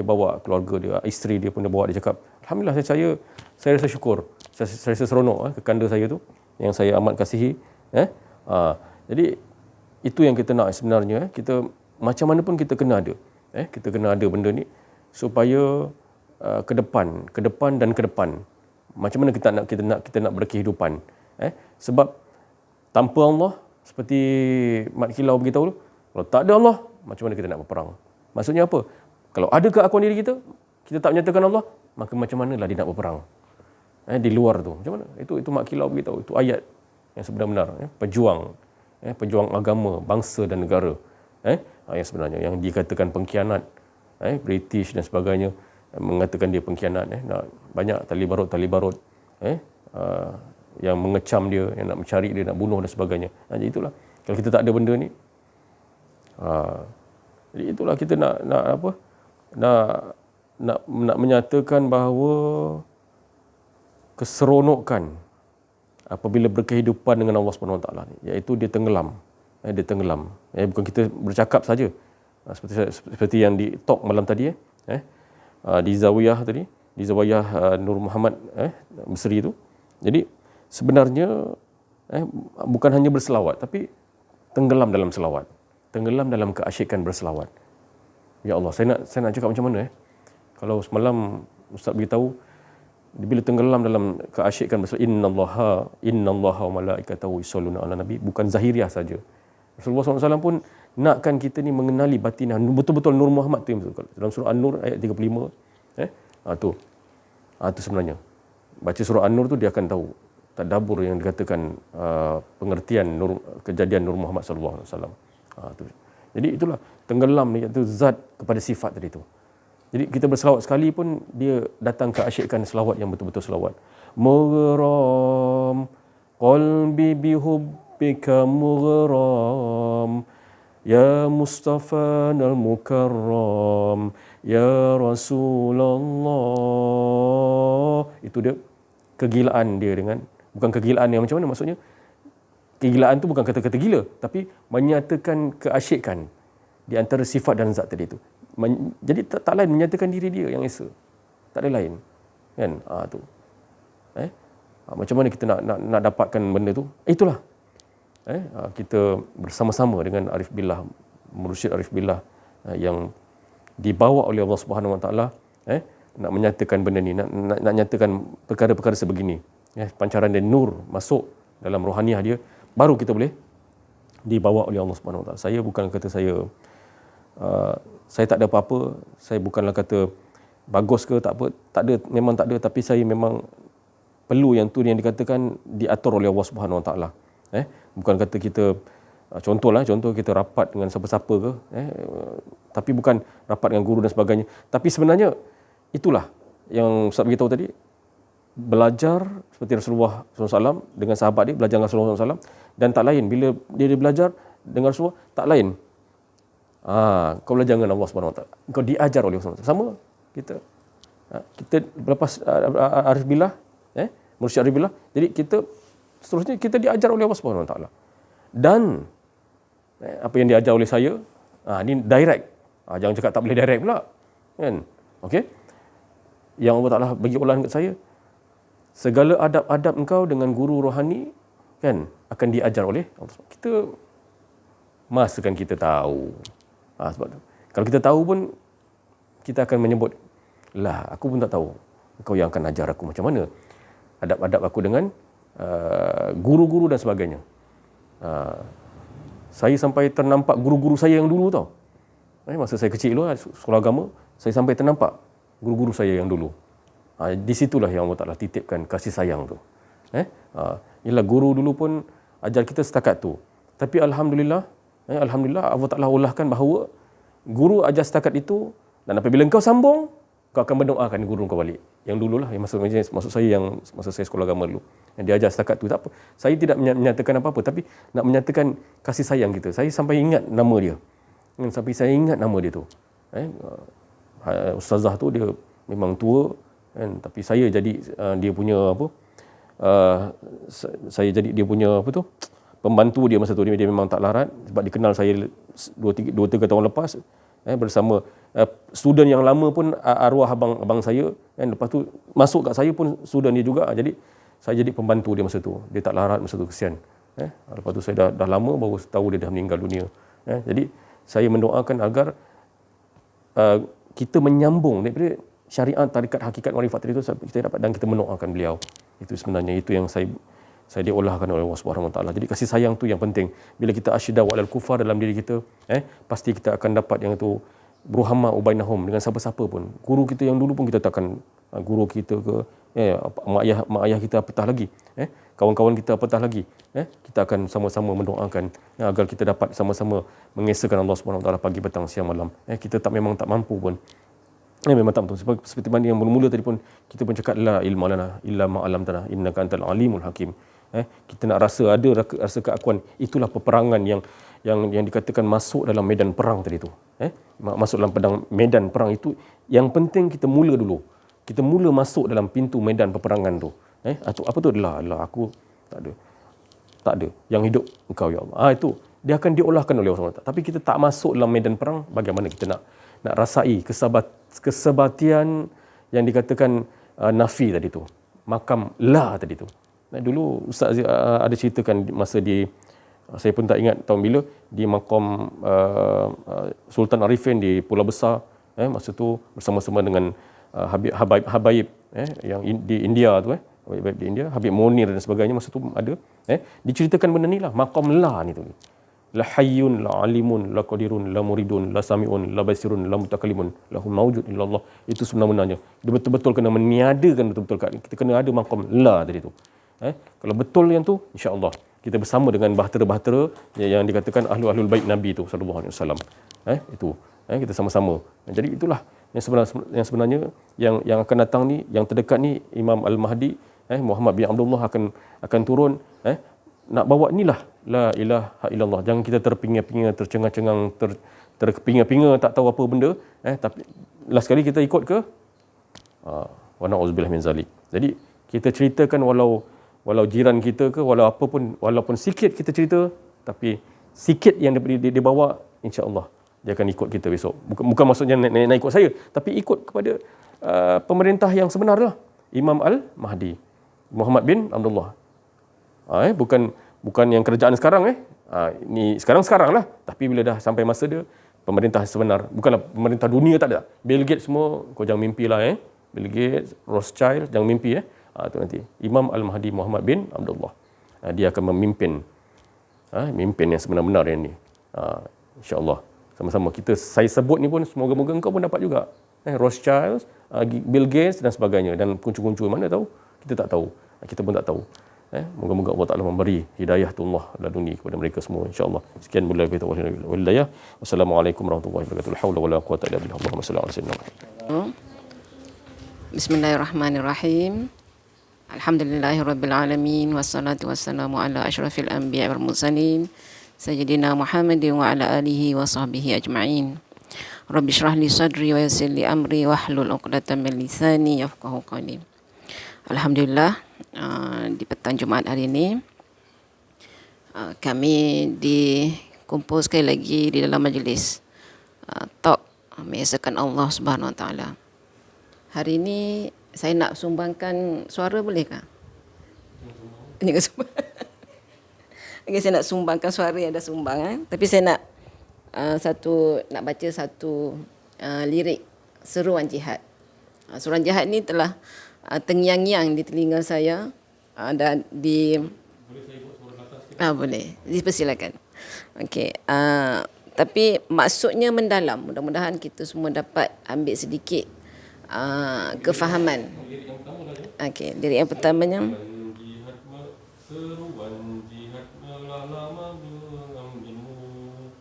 Speaker 2: bawa keluarga dia, isteri dia pun dia bawa, dia cakap, alhamdulillah, saya rasa syukur, saya rasa seronok kekanda saya tu yang saya amat kasihi. Jadi itu yang kita nak sebenarnya, kita macam mana pun kita kena ada, kita kena ada benda ni supaya ke depan dan ke depan. Macam mana kita nak berkehidupan? Sebab tanpa Allah, seperti Mat Kilau beritahu, kalau tak ada Allah, macam mana kita nak berperang? Maksudnya apa? Kalau ada keakuan diri kita tak menyatakan Allah, maka macam manalah dia nak berperang? Di luar tu, macam mana? Itu Mat Kilau beritahu, itu ayat yang sebenar-benar, pejuang agama, bangsa dan negara. Yang sebenarnya, yang dikatakan pengkhianat, British dan sebagainya, mengatakan dia pengkhianat, banyak talibarut yang mengecam dia, yang nak mencari dia, nak bunuh dan sebagainya. Jadi itulah, kalau kita tak ada benda ni, jadi itulah kita nak menyatakan bahawa keseronokan apabila berkehidupan dengan Allah Subhanahu Wa Taala, iaitu dia tenggelam. Bukan kita bercakap saja, seperti yang di talk malam tadi, di Zawiyah tadi, di Zawiyah Nur Muhammad Mesri itu. Jadi sebenarnya bukan hanya berselawat, tapi tenggelam dalam selawat. tenggelam dalam keasyikan berselawat. Ya Allah, saya nak cakap macam mana Kalau semalam Ustaz beritahu, bila tenggelam dalam keasyikan berselawat, innallaha wa malaikatahu yusholluna ala nabi, bukan zahiriah saja. Rasulullah SAW pun nakkan kita ni mengenali batinah, betul-betul Nur Muhammad tu. Dalam surah An-Nur ayat 35. Tu sebenarnya. Baca surah An-Nur tu dia akan tahu tadabbur yang dikatakan pengertian kejadian Nur Muhammad sallallahu alaihi wasallam. Jadi itulah tenggelam iaitu zat kepada sifat tadi tu. Jadi kita berselawat sekali pun dia datang ke asyikkan selawat yang betul-betul selawat. Mughram qalbi bihubbika mughram ya Mustafa al-Mukarram ya Rasulullah. Itu dia kegilaan dia dengan, bukan kegilaan yang macam mana maksudnya. Kegilaan tu bukan kata-kata gila, tapi menyatakan keasyikan di antara sifat dan zat tadi tu. Jadi tak lain menyatakan diri dia yang esa. Tak ada lain. Kan? Tu. Macam mana kita nak dapatkan benda tu? Itulah. Kita bersama-sama dengan Arif Billah, Mursyid Arif Billah yang dibawa oleh Allah Subhanahu Wa Taala nak menyatakan benda ni, nak nyatakan perkara-perkara sebegini. Pancaran dan nur masuk dalam rohaniah dia, baru kita boleh dibawa oleh Allah Subhanahu Wa Taala. Saya bukan kata saya tak ada apa-apa, saya bukanlah kata bagus ke tak apa, tak ada, memang tak ada, tapi saya memang perlu yang tu yang dikatakan diatur oleh Allah Subhanahu Wa Taala. Bukan kata kita contoh kita rapat dengan siapa-siapa ke, tapi bukan rapat dengan guru dan sebagainya. Tapi sebenarnya itulah yang Ustaz beritahu tadi, belajar seperti Rasulullah SAW dengan sahabat dia, belajar dengan Rasulullah SAW, dan tak lain bila dia belajar dengan Rasulullah, tak lain. Kau belajar dengan Allah Subhanahu Wa Taala, kau diajar oleh Allah. Sama kita lepas Arif Billah, Mursyid Arif Billah, jadi kita seterusnya kita diajar oleh Allah Subhanahu Wa Taala. Dan apa yang diajar oleh saya, ni direct. Jangan cakap tak boleh direct pula, kan? Okey. Yang Allah Taala bagi olahan kat saya, segala adab-adab engkau dengan guru rohani kan akan diajar oleh Allah. Kita masakan kita tahu. Sebab tu, kalau kita tahu pun kita akan menyebut, lah aku pun tak tahu. Engkau yang akan ajar aku macam mana adab-adab aku dengan guru-guru dan sebagainya. Saya sampai ternampak guru-guru saya yang dulu tau. Masa saya kecil dulu, sekolah agama, saya sampai ternampak guru-guru saya yang dulu. Di situlah yang Allah Ta'ala titipkan kasih sayang tu. Yalah, guru dulu pun ajar kita setakat tu. Tapi Alhamdulillah Allah Ta'ala olahkan bahawa guru ajar setakat itu, dan apabila engkau sambung, kau akan mendoakan guru kau balik. Yang dululah, yang maksud saya yang masa saya sekolah agama dulu. Yang dia ajar setakat tu, tak apa. Saya tidak menyatakan apa-apa, tapi nak menyatakan kasih sayang kita. Saya sampai ingat nama dia. Sampai saya ingat nama dia tu. Ustazah tu dia memang tua, kan? Tapi saya jadi dia punya apa? Saya jadi dia punya apa tu? Pembantu dia masa tu. Dia memang tak larat sebab dikenal saya 2-3 tahun lepas, bersama student yang lama pun arwah abang saya, kan? Lepas tu masuk kat saya pun student dia juga. Jadi saya jadi pembantu dia masa tu. Dia tak larat masa tu, kesian. Lepas tu saya dah lama baru tahu dia dah meninggal dunia. Jadi saya mendoakan agar kita menyambung daripada syariat, tarikat, hakikat, marifat itu kita dapat, dan kita mendoakan beliau. Itu sebenarnya itu yang saya diolahkan oleh Allah Subhanahu Wa Taala. Jadi kasih sayang tu yang penting. Bila kita asyidda wa'alal kufar dalam diri kita, pasti kita akan dapat yang itu beruhama ubainahum dengan siapa-siapa pun. Guru kita yang dulu pun kita takkan, guru kita ke mak ayah kita apatah lagi, kawan-kawan kita apatah lagi, kita akan sama-sama mendoakan agar kita dapat sama-sama mengesahkan Allah Subhanahu Wa Taala pagi, petang, siang, malam. Kita memang tak mampu pun. Memang tak betul. Seperti mana yang mula-mula tadi pun kita pun cakap la ilma lana illa ma 'allamtana innaka antal alimul hakim. Kita nak rasa keakuan. Itulah peperangan yang dikatakan masuk dalam medan perang tadi tu. Masuk dalam medan perang itu yang penting kita mula dulu. Kita mula masuk dalam pintu medan peperangan tu. Apa tu adalah aku tak ada. Yang hidup engkau ya Allah. Itu dia akan diolahkan oleh Allah. Tapi kita tak masuk dalam medan perang, bagaimana kita nak rasai kesebatian yang dikatakan nafi tadi tu, makam la tadi tu. Dulu Ustaz ada ceritakan masa di Saya pun tak ingat tahun bila di maqam Sultan Arifin di Pulau Besar, masa tu bersama-sama dengan Habaib yang di India tu, Habaib di India, Habib Munir dan sebagainya, masa tu ada diceritakan benda ni lah, maqam la ni tu. La hayyun la alimun la qadirun la muridun la samiun la basirun la mutakallimun lahum mawjud illallah. Itu sebenarnya dia betul-betul kena meniadakan betul-betul kita kena ada maqam la tadi tu. Kalau betul yang tu, insya-Allah kita bersama dengan bahtera-bahtera yang dikatakan ahlul bait Nabi tu sallallahu alaihi wasallam. Itu kita sama-sama. Jadi itulah yang sebenarnya yang akan datang ni, yang terdekat ni, Imam Al-Mahdi Muhammad bin Abdullah akan turun, nak bawa inilah la ilaha illallah. Jangan kita terpinga-pinga, tercengang-cengang, terpinga-pinga tak tahu apa benda, tapi last kali kita ikut ke wa na'udzubillah min zalik. Jadi kita ceritakan walau jiran kita ke, walaupun sikit kita cerita, tapi sikit yang dia bawa, insya-Allah dia akan ikut kita besok. Bukan maksudnya nak ikut saya, tapi ikut kepada pemerintah yang sebenar lah. Imam Al-Mahdi Muhammad bin Abdullah. Bukan yang kerajaan sekarang ni sekarang lah, tapi bila dah sampai masa dia, pemerintah sebenar, bukanlah pemerintah dunia, tak ada. Bill Gates semua kau jangan mimpilah, Bill Gates, Rothschild, jangan mimpi itu nanti. Imam Al-Mahdi Muhammad bin Abdullah, dia akan memimpin yang sebenar-benar yang ni. Insya-Allah sama-sama saya sebut ni pun semoga-moga engkau pun dapat juga. Rothschild, Bill Gates dan sebagainya, dan kuncu-kuncu mana tahu, kita tak tahu, kita pun tak tahu. Moga-moga Allah Taala memberi hidayah Allah laduni kepada mereka semua, insya-Allah. Sekian billahi taufiq wal hidayah. Wassalamualaikum warahmatullahi wabarakatuh. La haula wala quwwata illa billah. Allahumma shalli ala sayyidina Muhammad.
Speaker 3: Bismillahirrahmanirrahim. Alhamdulillahirabbil alamin, wassalatu wassalamu ala asyrafil anbiya'i wal mursalin sayyidina Muhammadin wa ala alihi wa sahbihi ajma'in. Rabbi shrah li sadri wa yassir li amri wahlul 'uqdatam min lisani yafqahu qawli. Alhamdulillah, di petang Jumaat hari ini kami dikumpul sekali lagi di dalam majlis talk mengesahkan Allah Subhanahu Wa Taala. Hari ini saya nak sumbangkan suara, bolehkah? Ini sumbang. Okay, saya nak sumbangkan suara yang dah sumbang, tapi saya nak nak baca satu lirik seruan jihad. Seruan jihad ni telah terngiang-ngiang di telinga saya dan boleh saya buat suara atas sikit? Boleh. Dipersilakan. Okey. Tapi maksudnya mendalam. Mudah-mudahan kita semua dapat ambil sedikit kefahaman. Okey, lirik yang pertamanya. Seruan jihad lama mengambilmu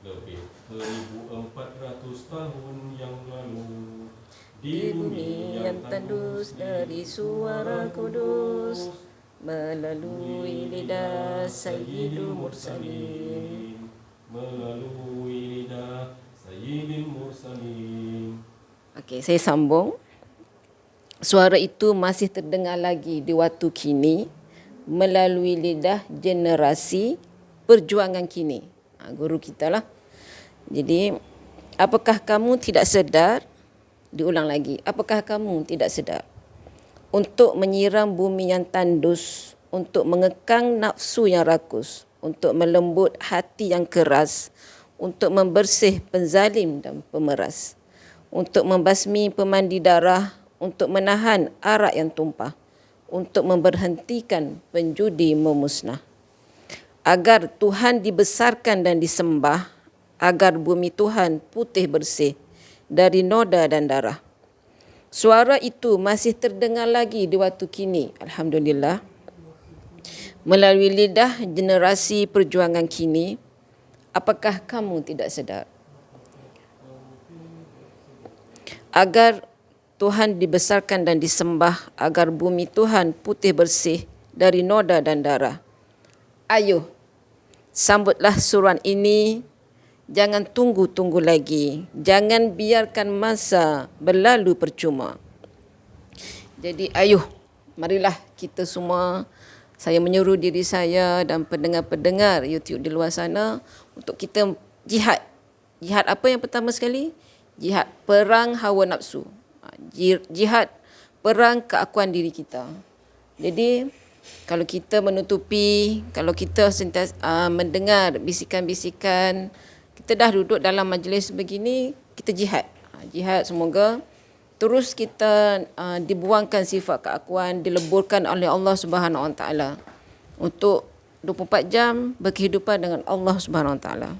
Speaker 3: lebih 1400 tahun yang lalu. Di bumi yang tandus dari suara kudus, melalui lidah Sayyidul Mursalin. Melalui lidah Sayyidul Mursalin. Okey, saya sambung. Suara itu masih terdengar lagi di waktu kini, melalui lidah generasi perjuangan kini. Guru kita lah. Jadi, apakah kamu tidak sedar? Diulang lagi, apakah kamu tidak sedar? Untuk menyiram bumi yang tandus, untuk mengekang nafsu yang rakus, untuk melembut hati yang keras, untuk membersih penzalim dan pemeras, untuk membasmi pemandi darah, untuk menahan arak yang tumpah, untuk memberhentikan penjudi memusnah. Agar Tuhan dibesarkan dan disembah, agar bumi Tuhan putih bersih dari noda dan darah. Suara itu masih terdengar lagi di waktu kini, alhamdulillah. Melalui lidah generasi perjuangan kini, apakah kamu tidak sedar? Agar Tuhan dibesarkan dan disembah, agar bumi Tuhan putih bersih dari noda dan darah. Ayuh, sambutlah suruhan ini. Jangan tunggu-tunggu lagi. Jangan biarkan masa berlalu percuma. Jadi ayuh, marilah kita semua, saya menyeru diri saya dan pendengar-pendengar YouTube di luar sana untuk kita jihad. Jihad apa yang pertama sekali? Jihad perang hawa nafsu. Jihad perang keakuan diri kita. Jadi Kalau kita menutupi, kalau kita sentiasa mendengar bisikan-bisikan, kita dah duduk dalam majlis begini, kita jihad. Jihad semoga terus kita dibuangkan sifat keakuan, dileburkan oleh Allah Subhanahu Wa Taala untuk 24 jam berkehidupan dengan Allah Subhanahu Wa Taala.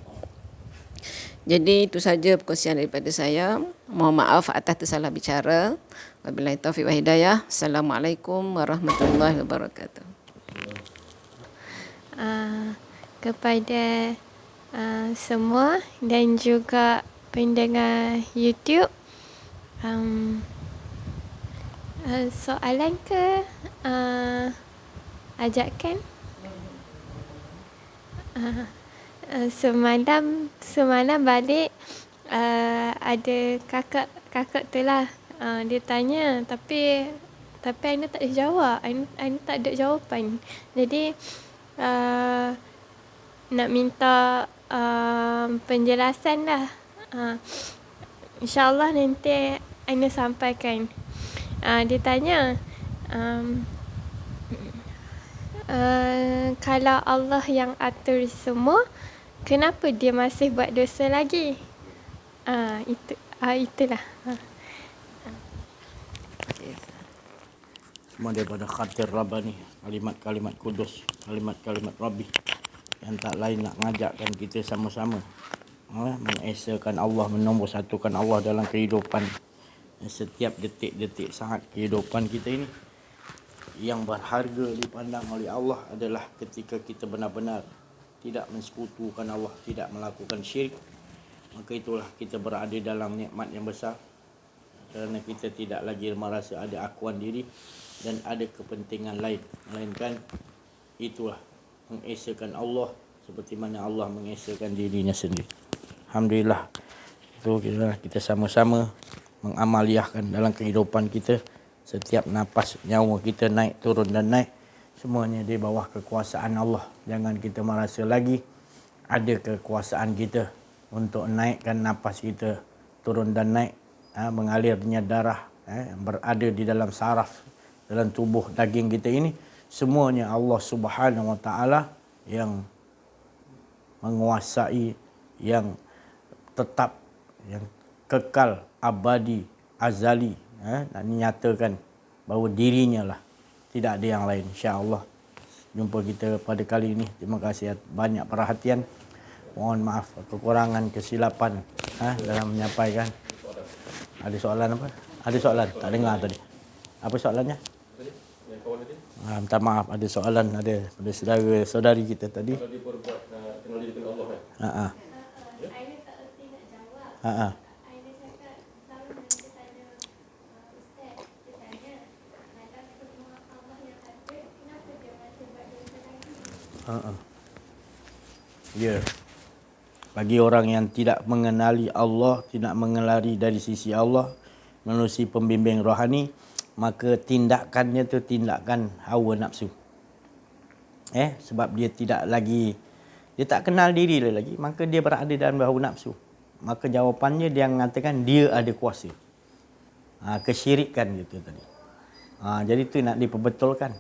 Speaker 3: Jadi itu saja perkongsian daripada saya. Mohon maaf atas tersalah bicara. Wabillahi taufiq wa hidayah. Assalamualaikum warahmatullahi wabarakatuh.
Speaker 4: Kepada semua dan juga pendengar YouTube, soalan ke ajakan? Semalam balik ada kakak tu lah, dia tanya tapi Aina tak ada jawab. Aina tak ada jawapan. Jadi nak minta penjelasan lah. InsyaAllah nanti Aina sampaikan. Dia tanya, kalau Allah yang atur semua, kenapa dia masih buat dosa lagi? Itulah.
Speaker 1: Semua daripada khatir Rabbani, kalimat-kalimat kudus, kalimat-kalimat Rabbi yang tak lain nak ngajakkan kita sama-sama mengesakan Allah, menombor satukan Allah dalam kehidupan setiap detik-detik saat kehidupan kita ini. Yang berharga dipandang oleh Allah adalah ketika kita benar-benar tidak mensekutukan Allah, tidak melakukan syirik, maka itulah kita berada dalam nikmat yang besar, kerana kita tidak lagi merasa ada akuan diri dan ada kepentingan lain, melainkan itulah mengesakan Allah seperti mana Allah mengesakan dirinya sendiri. Alhamdulillah, itu kita sama-sama mengamaliahkan dalam kehidupan kita. Setiap nafas nyawa kita naik turun dan naik, semuanya di bawah kekuasaan Allah. Jangan kita merasa lagi ada kekuasaan kita untuk naikkan nafas kita turun dan naik, mengalirnya darah berada di dalam saraf dalam tubuh daging kita ini, semuanya Allah Subhanahu Wa Taala yang menguasai, yang tetap, yang kekal, abadi, azali, nak nyatakan bahawa dirinya lah, tidak ada yang lain. InsyaAllah jumpa kita pada kali ini. Terima kasih banyak perhatian. Mohon maaf kekurangan, kesilapan dalam menyampaikan. Ada soalan apa? Ada soalan? Tak dengar tadi. Apa soalannya? Minta maaf, ada soalan ada pada saudari kita tadi.
Speaker 2: Kalau dia berbuat kenal diri dengan Allah kan?
Speaker 4: Aina tak erti nak jawab. Aina cakap kalau nanti tanya Ustaz, dia tanya kalau semua Allah yang ada, kenapa dia masih buat dosa lagi?
Speaker 1: Ya. Bagi orang yang tidak mengenali Allah, tidak mengenali dari sisi Allah, melalui pembimbing rohani, maka tindakannya itu tindakan hawa nafsu. Sebab dia tidak lagi, dia tak kenal diri lagi, maka dia berada dalam hawa nafsu. Maka jawapannya dia mengatakan dia ada kuasa. Kesyirikan gitu tadi. Jadi itu nak diperbetulkan.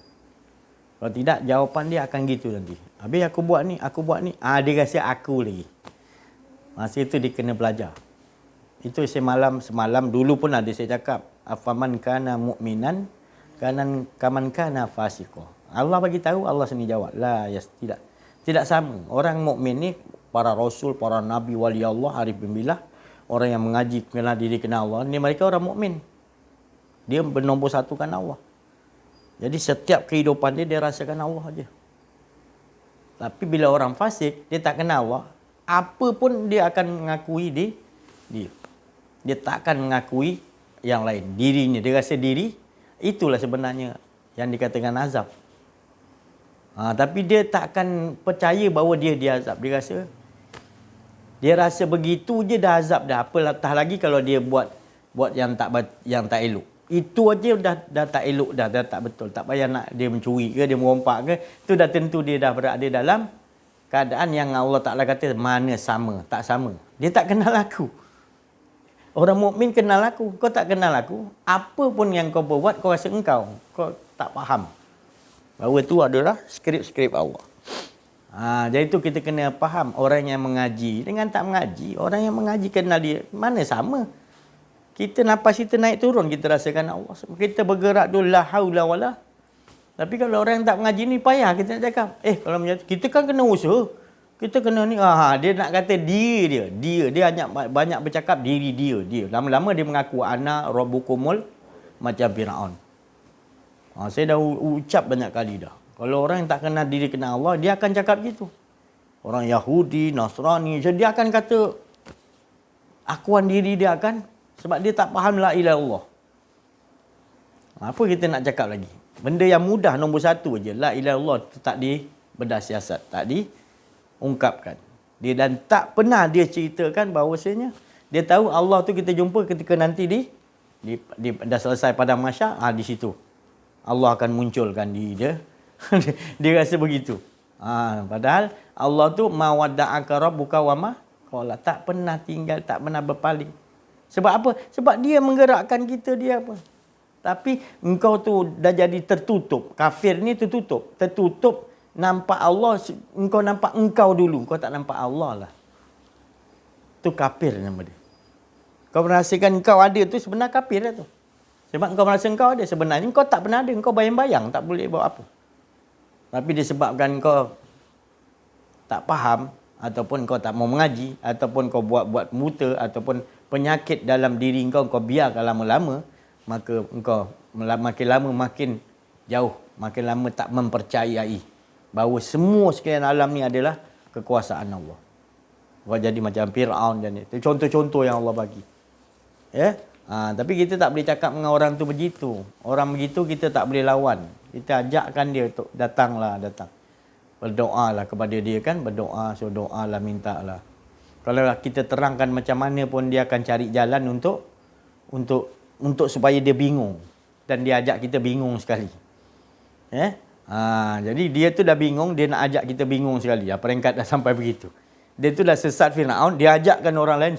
Speaker 1: Kalau tidak, jawapan dia akan gitu nanti. Habis aku buat ni. Dia rasa aku lagi. Masa itu dia kena belajar. Itu semalam dulu pun ada saya cakap, afaman kana mu'minan kaman kana fasiqah. Allah bagi tahu, Allah sendiri jawab. Tidak sama. Orang mukmin ni para rasul, para nabi, wali Allah, arif billah, orang yang mengaji kenal diri kenal Allah, ni mereka orang mukmin. Dia bernombor satukan Allah. Jadi setiap kehidupan dia rasakan Allah aja. Tapi bila orang fasik, dia tak kenal Allah, apa pun dia akan mengakui dia. Dia tak akan mengakui yang lain. Dirinya, dia rasa diri, itulah sebenarnya yang dikatakan azab. Tapi dia tak akan percaya bahawa dia diazab. Dia rasa begitu je dah azab dah. Apatah lagi kalau dia buat yang tak elok. Itu aja dah tak elok dah tak betul. Tak payah nak dia mencuri ke, dia merompak ke. Itu dah tentu dia dah berada dalam keadaan yang Allah Ta'ala kata mana sama, tak sama. Dia tak kenal aku. Orang mukmin kenal aku. Kau tak kenal aku, apa pun yang kau buat, kau rasa engkau tak faham. Bahawa tu adalah skrip-skrip Allah. Jadi tu kita kena faham orang yang mengaji dengan tak mengaji. Orang yang mengaji kenal dia, mana sama. Kita nafas kita naik turun, kita rasakan Allah. Kita bergerak dulu, la haula wala. Tapi kalau orang yang tak mengaji ni payah kita nak cakap. Kalau macam tu, kita kan kena usaha. Kita kena ni, dia nak kata dia banyak bercakap diri dia. Lama-lama dia mengaku ana rabbukumul macam Firaun. Saya dah ucap banyak kali dah. Kalau orang yang tak kenal diri, kenal Allah, dia akan cakap gitu. Orang Yahudi, Nasrani, dia akan kata akuan diri dia akan, sebab dia tak faham la ilaha illallah. Apa kita nak cakap lagi? Benda yang mudah nombor satu aja, la ilaha illallah tak dibedah siasat, tak diungkapkan. Dia dan tak pernah dia ceritakan bahawasanya dia tahu Allah tu kita jumpa ketika nanti dah selesai padang mahsyar, di situ Allah akan munculkan diri dia. Dia rasa begitu. Padahal Allah tu mawadda'aka rabbuka wa ma qala, tak pernah tinggal, tak pernah berpaling. Sebab apa? Sebab dia menggerakkan kita, dia apa? Tapi engkau tu dah jadi tertutup. Kafir ni tertutup. Tertutup nampak Allah, engkau nampak engkau dulu, engkau tak nampak Allah lah. Tu kafir nama dia. Kau merasakan engkau ada tu sebenarnya kafir lah tu. Sebab engkau merasa engkau ada, sebenarnya engkau tak pernah ada, engkau bayang-bayang, tak boleh buat apa. Tapi disebabkan kau tak faham, ataupun kau tak mau mengaji, ataupun kau buat buta, ataupun penyakit dalam diri kau biarkan lama-lama, maka engkau makin lama makin jauh, makin lama tak mempercayai bahawa semua sekalian alam ni adalah kekuasaan Allah. Kau jadi macam Firaun dan itu contoh-contoh yang Allah bagi. Tapi kita tak boleh cakap dengan orang tu begitu. Orang begitu kita tak boleh lawan. Kita ajakkan dia untuk datang. Berdoalah kepada dia kan, berdoa, doalah, mintalah. Kalau kita terangkan macam mana pun dia akan cari jalan untuk supaya dia bingung, dan dia ajak kita bingung sekali. Jadi dia tu dah bingung, dia nak ajak kita bingung sekali. Peringkat dah sampai begitu. Dia tu dah sesat Firaun, dia ajakkan orang lain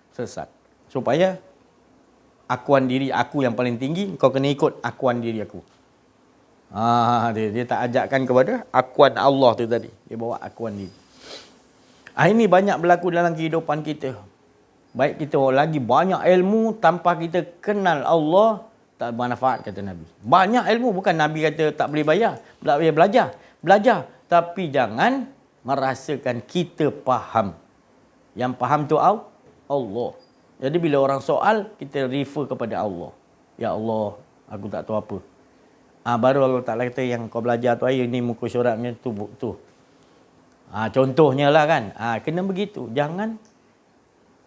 Speaker 1: sesat. Supaya akuan diri aku yang paling tinggi, kau kena ikut akuan diri aku. Dia tak ajakkan kepada akuan Allah tu tadi. Dia bawa akuan diri. Ini banyak berlaku dalam kehidupan kita. Baik kita lagi banyak ilmu, tanpa kita kenal Allah, tak bermanfaat kata Nabi. Banyak ilmu, bukan Nabi kata tak boleh bayar. Belajar. Tapi jangan merasakan kita faham. Yang faham tu Allah. Jadi bila orang soal, kita refer kepada Allah. Ya Allah, aku tak tahu apa. Baru Allah Ta'ala kata yang kau belajar tu ayat ni muka suratnya tu. Contohnya lah kan. Kena begitu. Jangan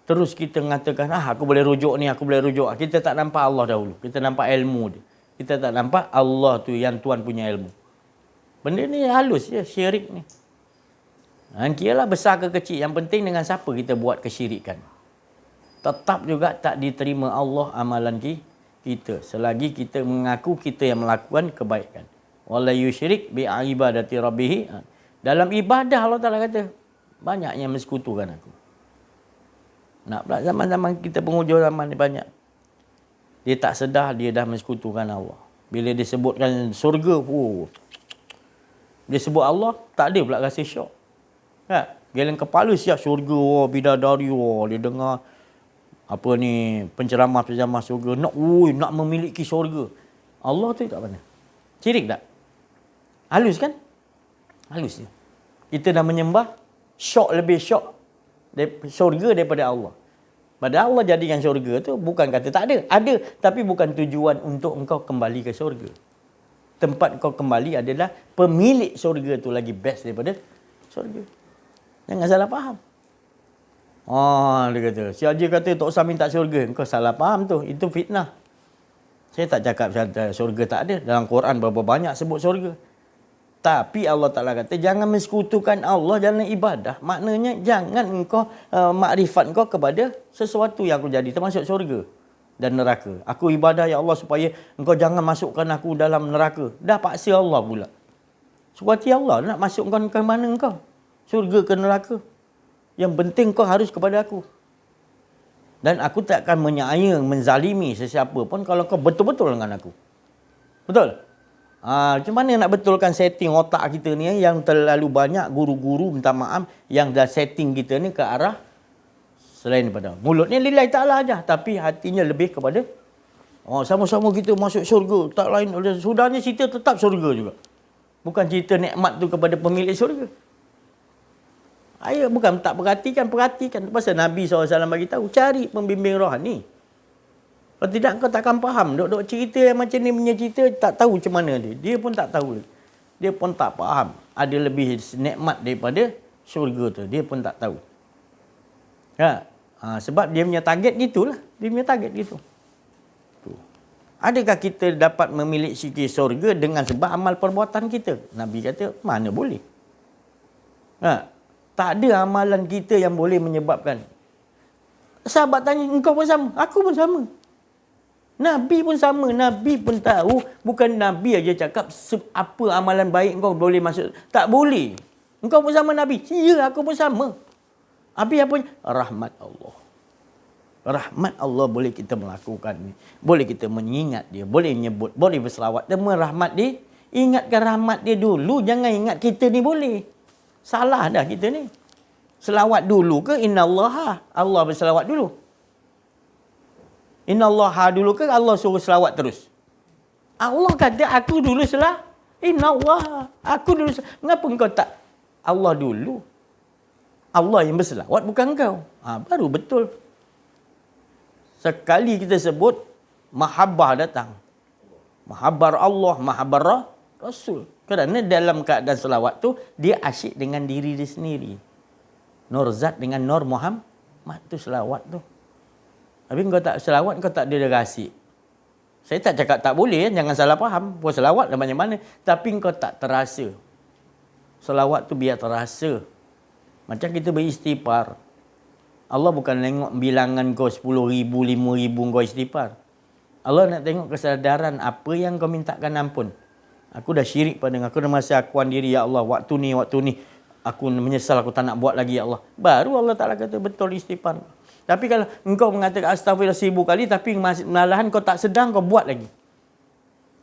Speaker 1: terus kita mengatakan, aku boleh rujuk ni, aku boleh rujuk. Kita tak nampak Allah dahulu. Kita nampak ilmu dia. Kita tak nampak Allah tu yang Tuhan punya ilmu. Benda ni halus je, syirik ni. Kiralah besar ke kecil. Yang penting dengan siapa kita buat kesyirikan. Tetap juga tak diterima Allah amalan kita. Selagi kita mengaku kita yang melakukan kebaikan. Wala yusyrik bi ibadati rabbih. Dalam ibadah Allah Ta'ala kata, banyak yang mensekutukan aku. Nak pula zaman-zaman kita penghujung zaman ni banyak. Dia tak sedar dia dah mensekutukan Allah. Bila dia sebutkan surga, dia sebut Allah, tak ada pula rasa syok. Geleng kepala siap surga, bidadari, dia dengar penceramah surga, nak memiliki surga. Allah tu tak mana. Syirik tak? Halus kan? Halus je. Kita dah menyembah lebih syok surga daripada Allah. Padahal Allah jadikan syurga tu bukan kata tak ada. Ada, tapi bukan tujuan untuk engkau kembali ke syurga. Tempat kau kembali adalah pemilik syurga tu lagi best daripada syurga. Jangan salah faham. Dia kata, si Haji kata tak usah minta syurga. Engkau salah faham tu. Itu fitnah. Saya tak cakap syurga tak ada. Dalam Quran berapa banyak sebut syurga. Tapi Allah Ta'ala kata, jangan mensekutukan Allah dalam ibadah. Maknanya, jangan engkau makrifat kau kepada sesuatu yang aku jadi. Termasuk syurga dan neraka. Aku ibadah ya Allah supaya engkau jangan masukkan aku dalam neraka. Dah paksa Allah pula. Suati Allah nak masuk kau ke mana engkau? Syurga ke neraka? Yang penting kau harus kepada aku. Dan aku tak akan menyayang, menzalimi sesiapa pun kalau kau betul-betul dengan aku. Betul? Macam mana nak betulkan setting otak kita ni yang terlalu banyak guru-guru minta maaf yang dah setting kita ni ke arah selain daripada mulutnya lillahi ta'ala aja, tapi hatinya lebih kepada sama-sama kita masuk syurga. Tak lain, sudahnya cerita tetap syurga juga. Bukan cerita nikmat tu kepada pemilik syurga. Ayo, bukan tak perhatikan. Pasal Nabi SAW bagi tahu, cari pembimbing rohani. Kalau tidak, kau takkan faham. Duk cerita yang macam ni punya cerita, tak tahu macam mana dia. Dia pun tak tahu. Dia pun tak faham. Ada lebih nikmat daripada syurga tu. Dia pun tak tahu. Sebab dia punya target gitulah. Dia punya target gitu. Adakah kita dapat memiliki syurga dengan sebab amal perbuatan kita? Nabi kata, mana boleh. Tak ada amalan kita yang boleh menyebabkan. Sahabat tanya, engkau pun sama? Aku pun sama. Nabi pun sama. Nabi pun tahu. Bukan Nabi aja cakap apa amalan baik engkau boleh masuk. Tak boleh. Engkau pun sama Nabi. Ya, aku pun sama. Habis apa? Rahmat Allah. Rahmat Allah boleh kita melakukan ni. Boleh kita mengingat dia. Boleh menyebut. Boleh berselawat. Demi rahmat dia. Ingatkan rahmat dia dulu. Jangan ingat kita ni boleh. Salah dah kita ni. Selawat dulu ke? Inna Allah. Allah berselawat dulu. Inna Allah dulu ke Allah suruh selawat terus? Allah kata aku dulu Inna Allah. Aku dulu. Mengapa engkau tak? Allah dulu. Allah yang berselawat bukan engkau. Baru betul. Sekali kita sebut, mahabbah datang. Mahabbar Allah, mahabbar Rasul. Kerana dalam keadaan selawat tu, dia asyik dengan diri dia sendiri. Nur Zat dengan Nur Muhammad tu selawat tu. Tapi kau tak selawat, kau tak ada rasik. Saya tak cakap tak boleh, jangan salah faham. Puas selawat dah mana-mana. Tapi kau tak terasa. Selawat tu biar terasa. Macam kita beristighfar. Allah bukan tengok bilangan kau 10,000, 5,000 kau istighfar. Allah nak tengok kesadaran apa yang kau mintakan ampun. Aku dah syirik pada aku dah merasa akuan diri, ya Allah. Waktu ni aku menyesal, aku tak nak buat lagi, ya Allah. Baru Allah Ta'ala kata betul istighfar. Tapi kalau engkau mengatakan astagfirullah 1000 kali, tapi malahan kau tak sedang, kau buat lagi.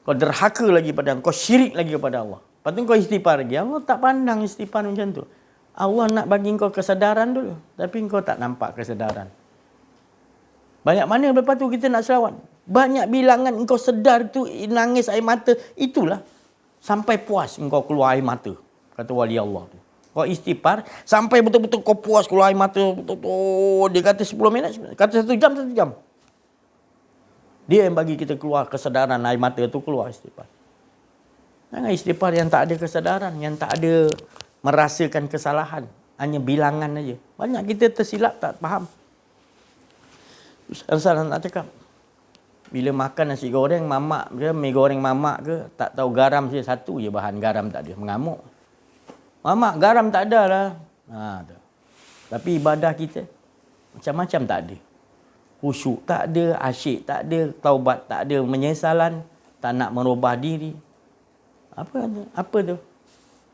Speaker 1: Kau derhaka lagi pada Allah. Kau syirik lagi kepada Allah. Lepas tu kau istighfar lagi. Allah tak pandang istighfar macam tu. Allah nak bagi kau kesadaran dulu. Tapi kau tak nampak kesadaran. Banyak mana lepas tu kita nak selawat. Banyak bilangan engkau sedar tu nangis air mata. Itulah. Sampai puas engkau keluar air mata. Kata wali Allah tu. Kau istighfar sampai betul-betul kau puas keluar air mata. Betul-betul. Dia kata 10 minit. Kata 1 jam. Dia yang bagi kita keluar kesadaran air mata tu keluar istighfar. Jangan istighfar yang tak ada kesadaran. Yang tak ada merasakan kesalahan. Hanya bilangan aja. Banyak kita tersilap tak faham. Salah nak cakap. Bila makan nasi goreng mamak ke, mi goreng mamak ke, tak tahu garam saja satu je bahan, garam tak ada, mengamuk. Mamak garam tak ada lah. Tapi ibadah kita macam-macam tak ada. Khusyuk tak ada, asyik tak ada, taubat tak ada, menyesalan, tak nak merubah diri. Apa tu?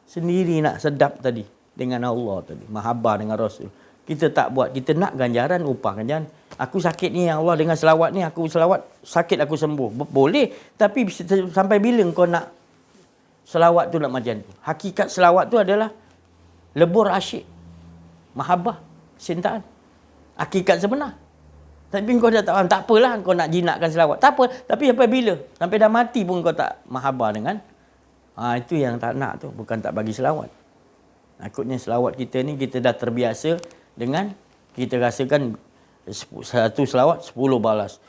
Speaker 1: Sendiri nak sedap tadi dengan Allah tadi, mahabbah dengan Rasul. Kita tak buat, kita nak ganjaran, upah ganjaran. Aku sakit ni, ya Allah, dengan selawat ni aku selawat, sakit aku sembuh. Boleh, tapi sampai bila kau nak selawat tu nak macam tu? Hakikat selawat tu adalah lebur asyik, mahabbah, cintaan. Hakikat sebenar. Tapi kau dah tak faham, tak apalah kau nak jinakkan selawat. Tak apa, tapi sampai bila? Sampai dah mati pun kau tak mahabbah dengan. Itu yang tak nak tu, bukan tak bagi selawat. Takutnya selawat kita ni kita dah terbiasa dengan kita rasakan satu selawat 10 balas.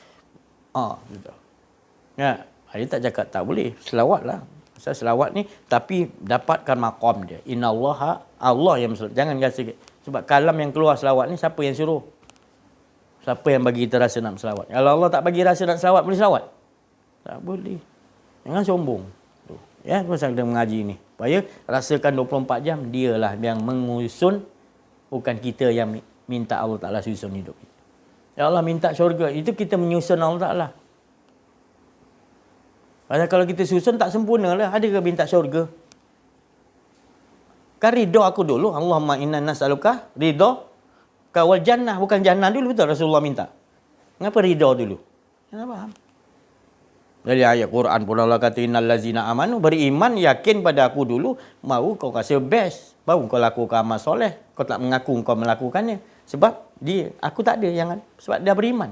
Speaker 1: Gitu. Ya, dia tak cakap tak boleh. Selawatlah. Pasal selawat ni tapi dapatkan maqam dia. Innallaha, Allah yang berselawat. Jangan rasa sebab kalam yang keluar selawat ni siapa yang suruh? Siapa yang bagi kita rasa nak selawat? Kalau Allah tak bagi rasa nak selawat, boleh selawat? Tak boleh. Jangan sombong. Ya, pasal kita mengaji ni. Supaya rasakan 24 jam, dialah yang mengusun, bukan kita yang minta Allah Ta'ala susun hidup. Ya Allah minta syurga, itu kita menyusun Allah Ta'ala. Pasal kalau kita susun tak sempurna lah. Adakah minta syurga? Kan ridha aku dulu. Allahumma inna nas'aluka ridha kawal jannah. Bukan jannah dulu, betul Rasulullah minta. Kenapa ridha dulu? Kenapa faham? Dari ayat Quran pun Allah kata innal ladzina amanu, beriman yakin pada aku dulu, mau kau kasih best, baru kau lakukan amal soleh. Kau tak mengaku kau melakukannya. Sebab aku tak ada yang sebab dia beriman.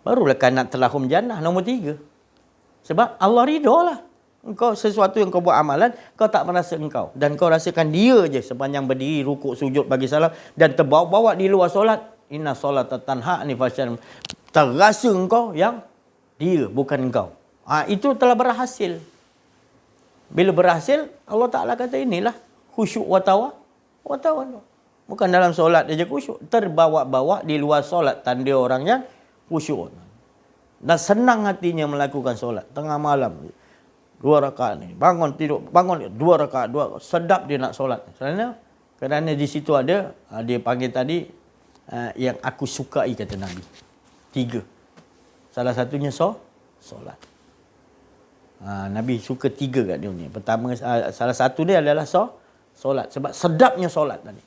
Speaker 1: Barulah kanat telahum jannah nombor 3. Sebab Allah ridha lah. Engkau sesuatu yang kau buat amalan, kau tak merasa engkau. Dan kau rasakan dia je sepanjang berdiri, rukuk, sujud, bagi salam. Dan terbawa-bawa di luar solat. Inna solata tanha ni fasyan. Terasa engkau yang dia, bukan engkau. Itu telah berhasil. Bila berhasil, Allah Ta'ala kata inilah khusyuk wa tawa. Bukan dalam solat dia je khusyuk. Terbawa-bawa di luar solat. Tanda orang yang khusyuk. Dan senang hatinya melakukan solat. Tengah malam. 2 rakaat ni. Bangun tidur. Bangun 2 rakaat. Sedap dia nak solat. Kerana di situ ada, dia panggil tadi, yang aku sukai kata Nabi. 3. Salah satunya solat. Nabi suka 3 kat dia ni. Pertama, salah satu dia adalah solat. Sebab sedapnya solat tadi.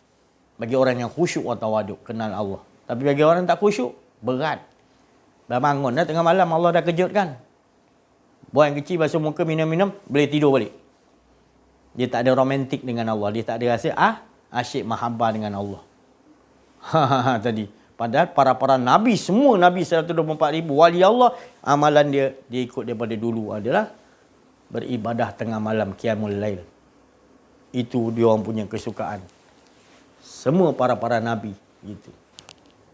Speaker 1: Bagi orang yang khusyuk atau tawaduk, kenal Allah. Tapi bagi orang yang tak khusyuk, berat. Dah bangun dah tengah malam, Allah dah kejutkan. Buang kecil, basuh muka, minum-minum, boleh tidur balik. Dia tak ada romantik dengan Allah. Dia tak ada rasa asyik mahabbah dengan Allah. Tadi. Padahal para Nabi, semua Nabi 124,000 wali Allah, amalan dia ikut daripada dulu adalah beribadah tengah malam, qiyamul lail. Itu dia orang punya kesukaan. Semua para Nabi gitu.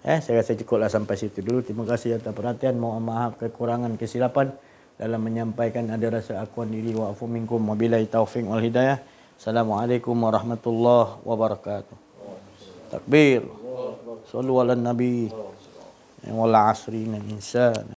Speaker 1: Saya rasa cukuplah sampai situ dulu. Terima kasih atas perhatian. Mohon maaf kekurangan kesilapan dalam menyampaikan. Ada rasa akuan diri wa afu minkum wabillahi taufiq wal hidayah. Assalamualaikum warahmatullahi wabarakatuh. Takbir. Sallu ala nabi wal asri insan.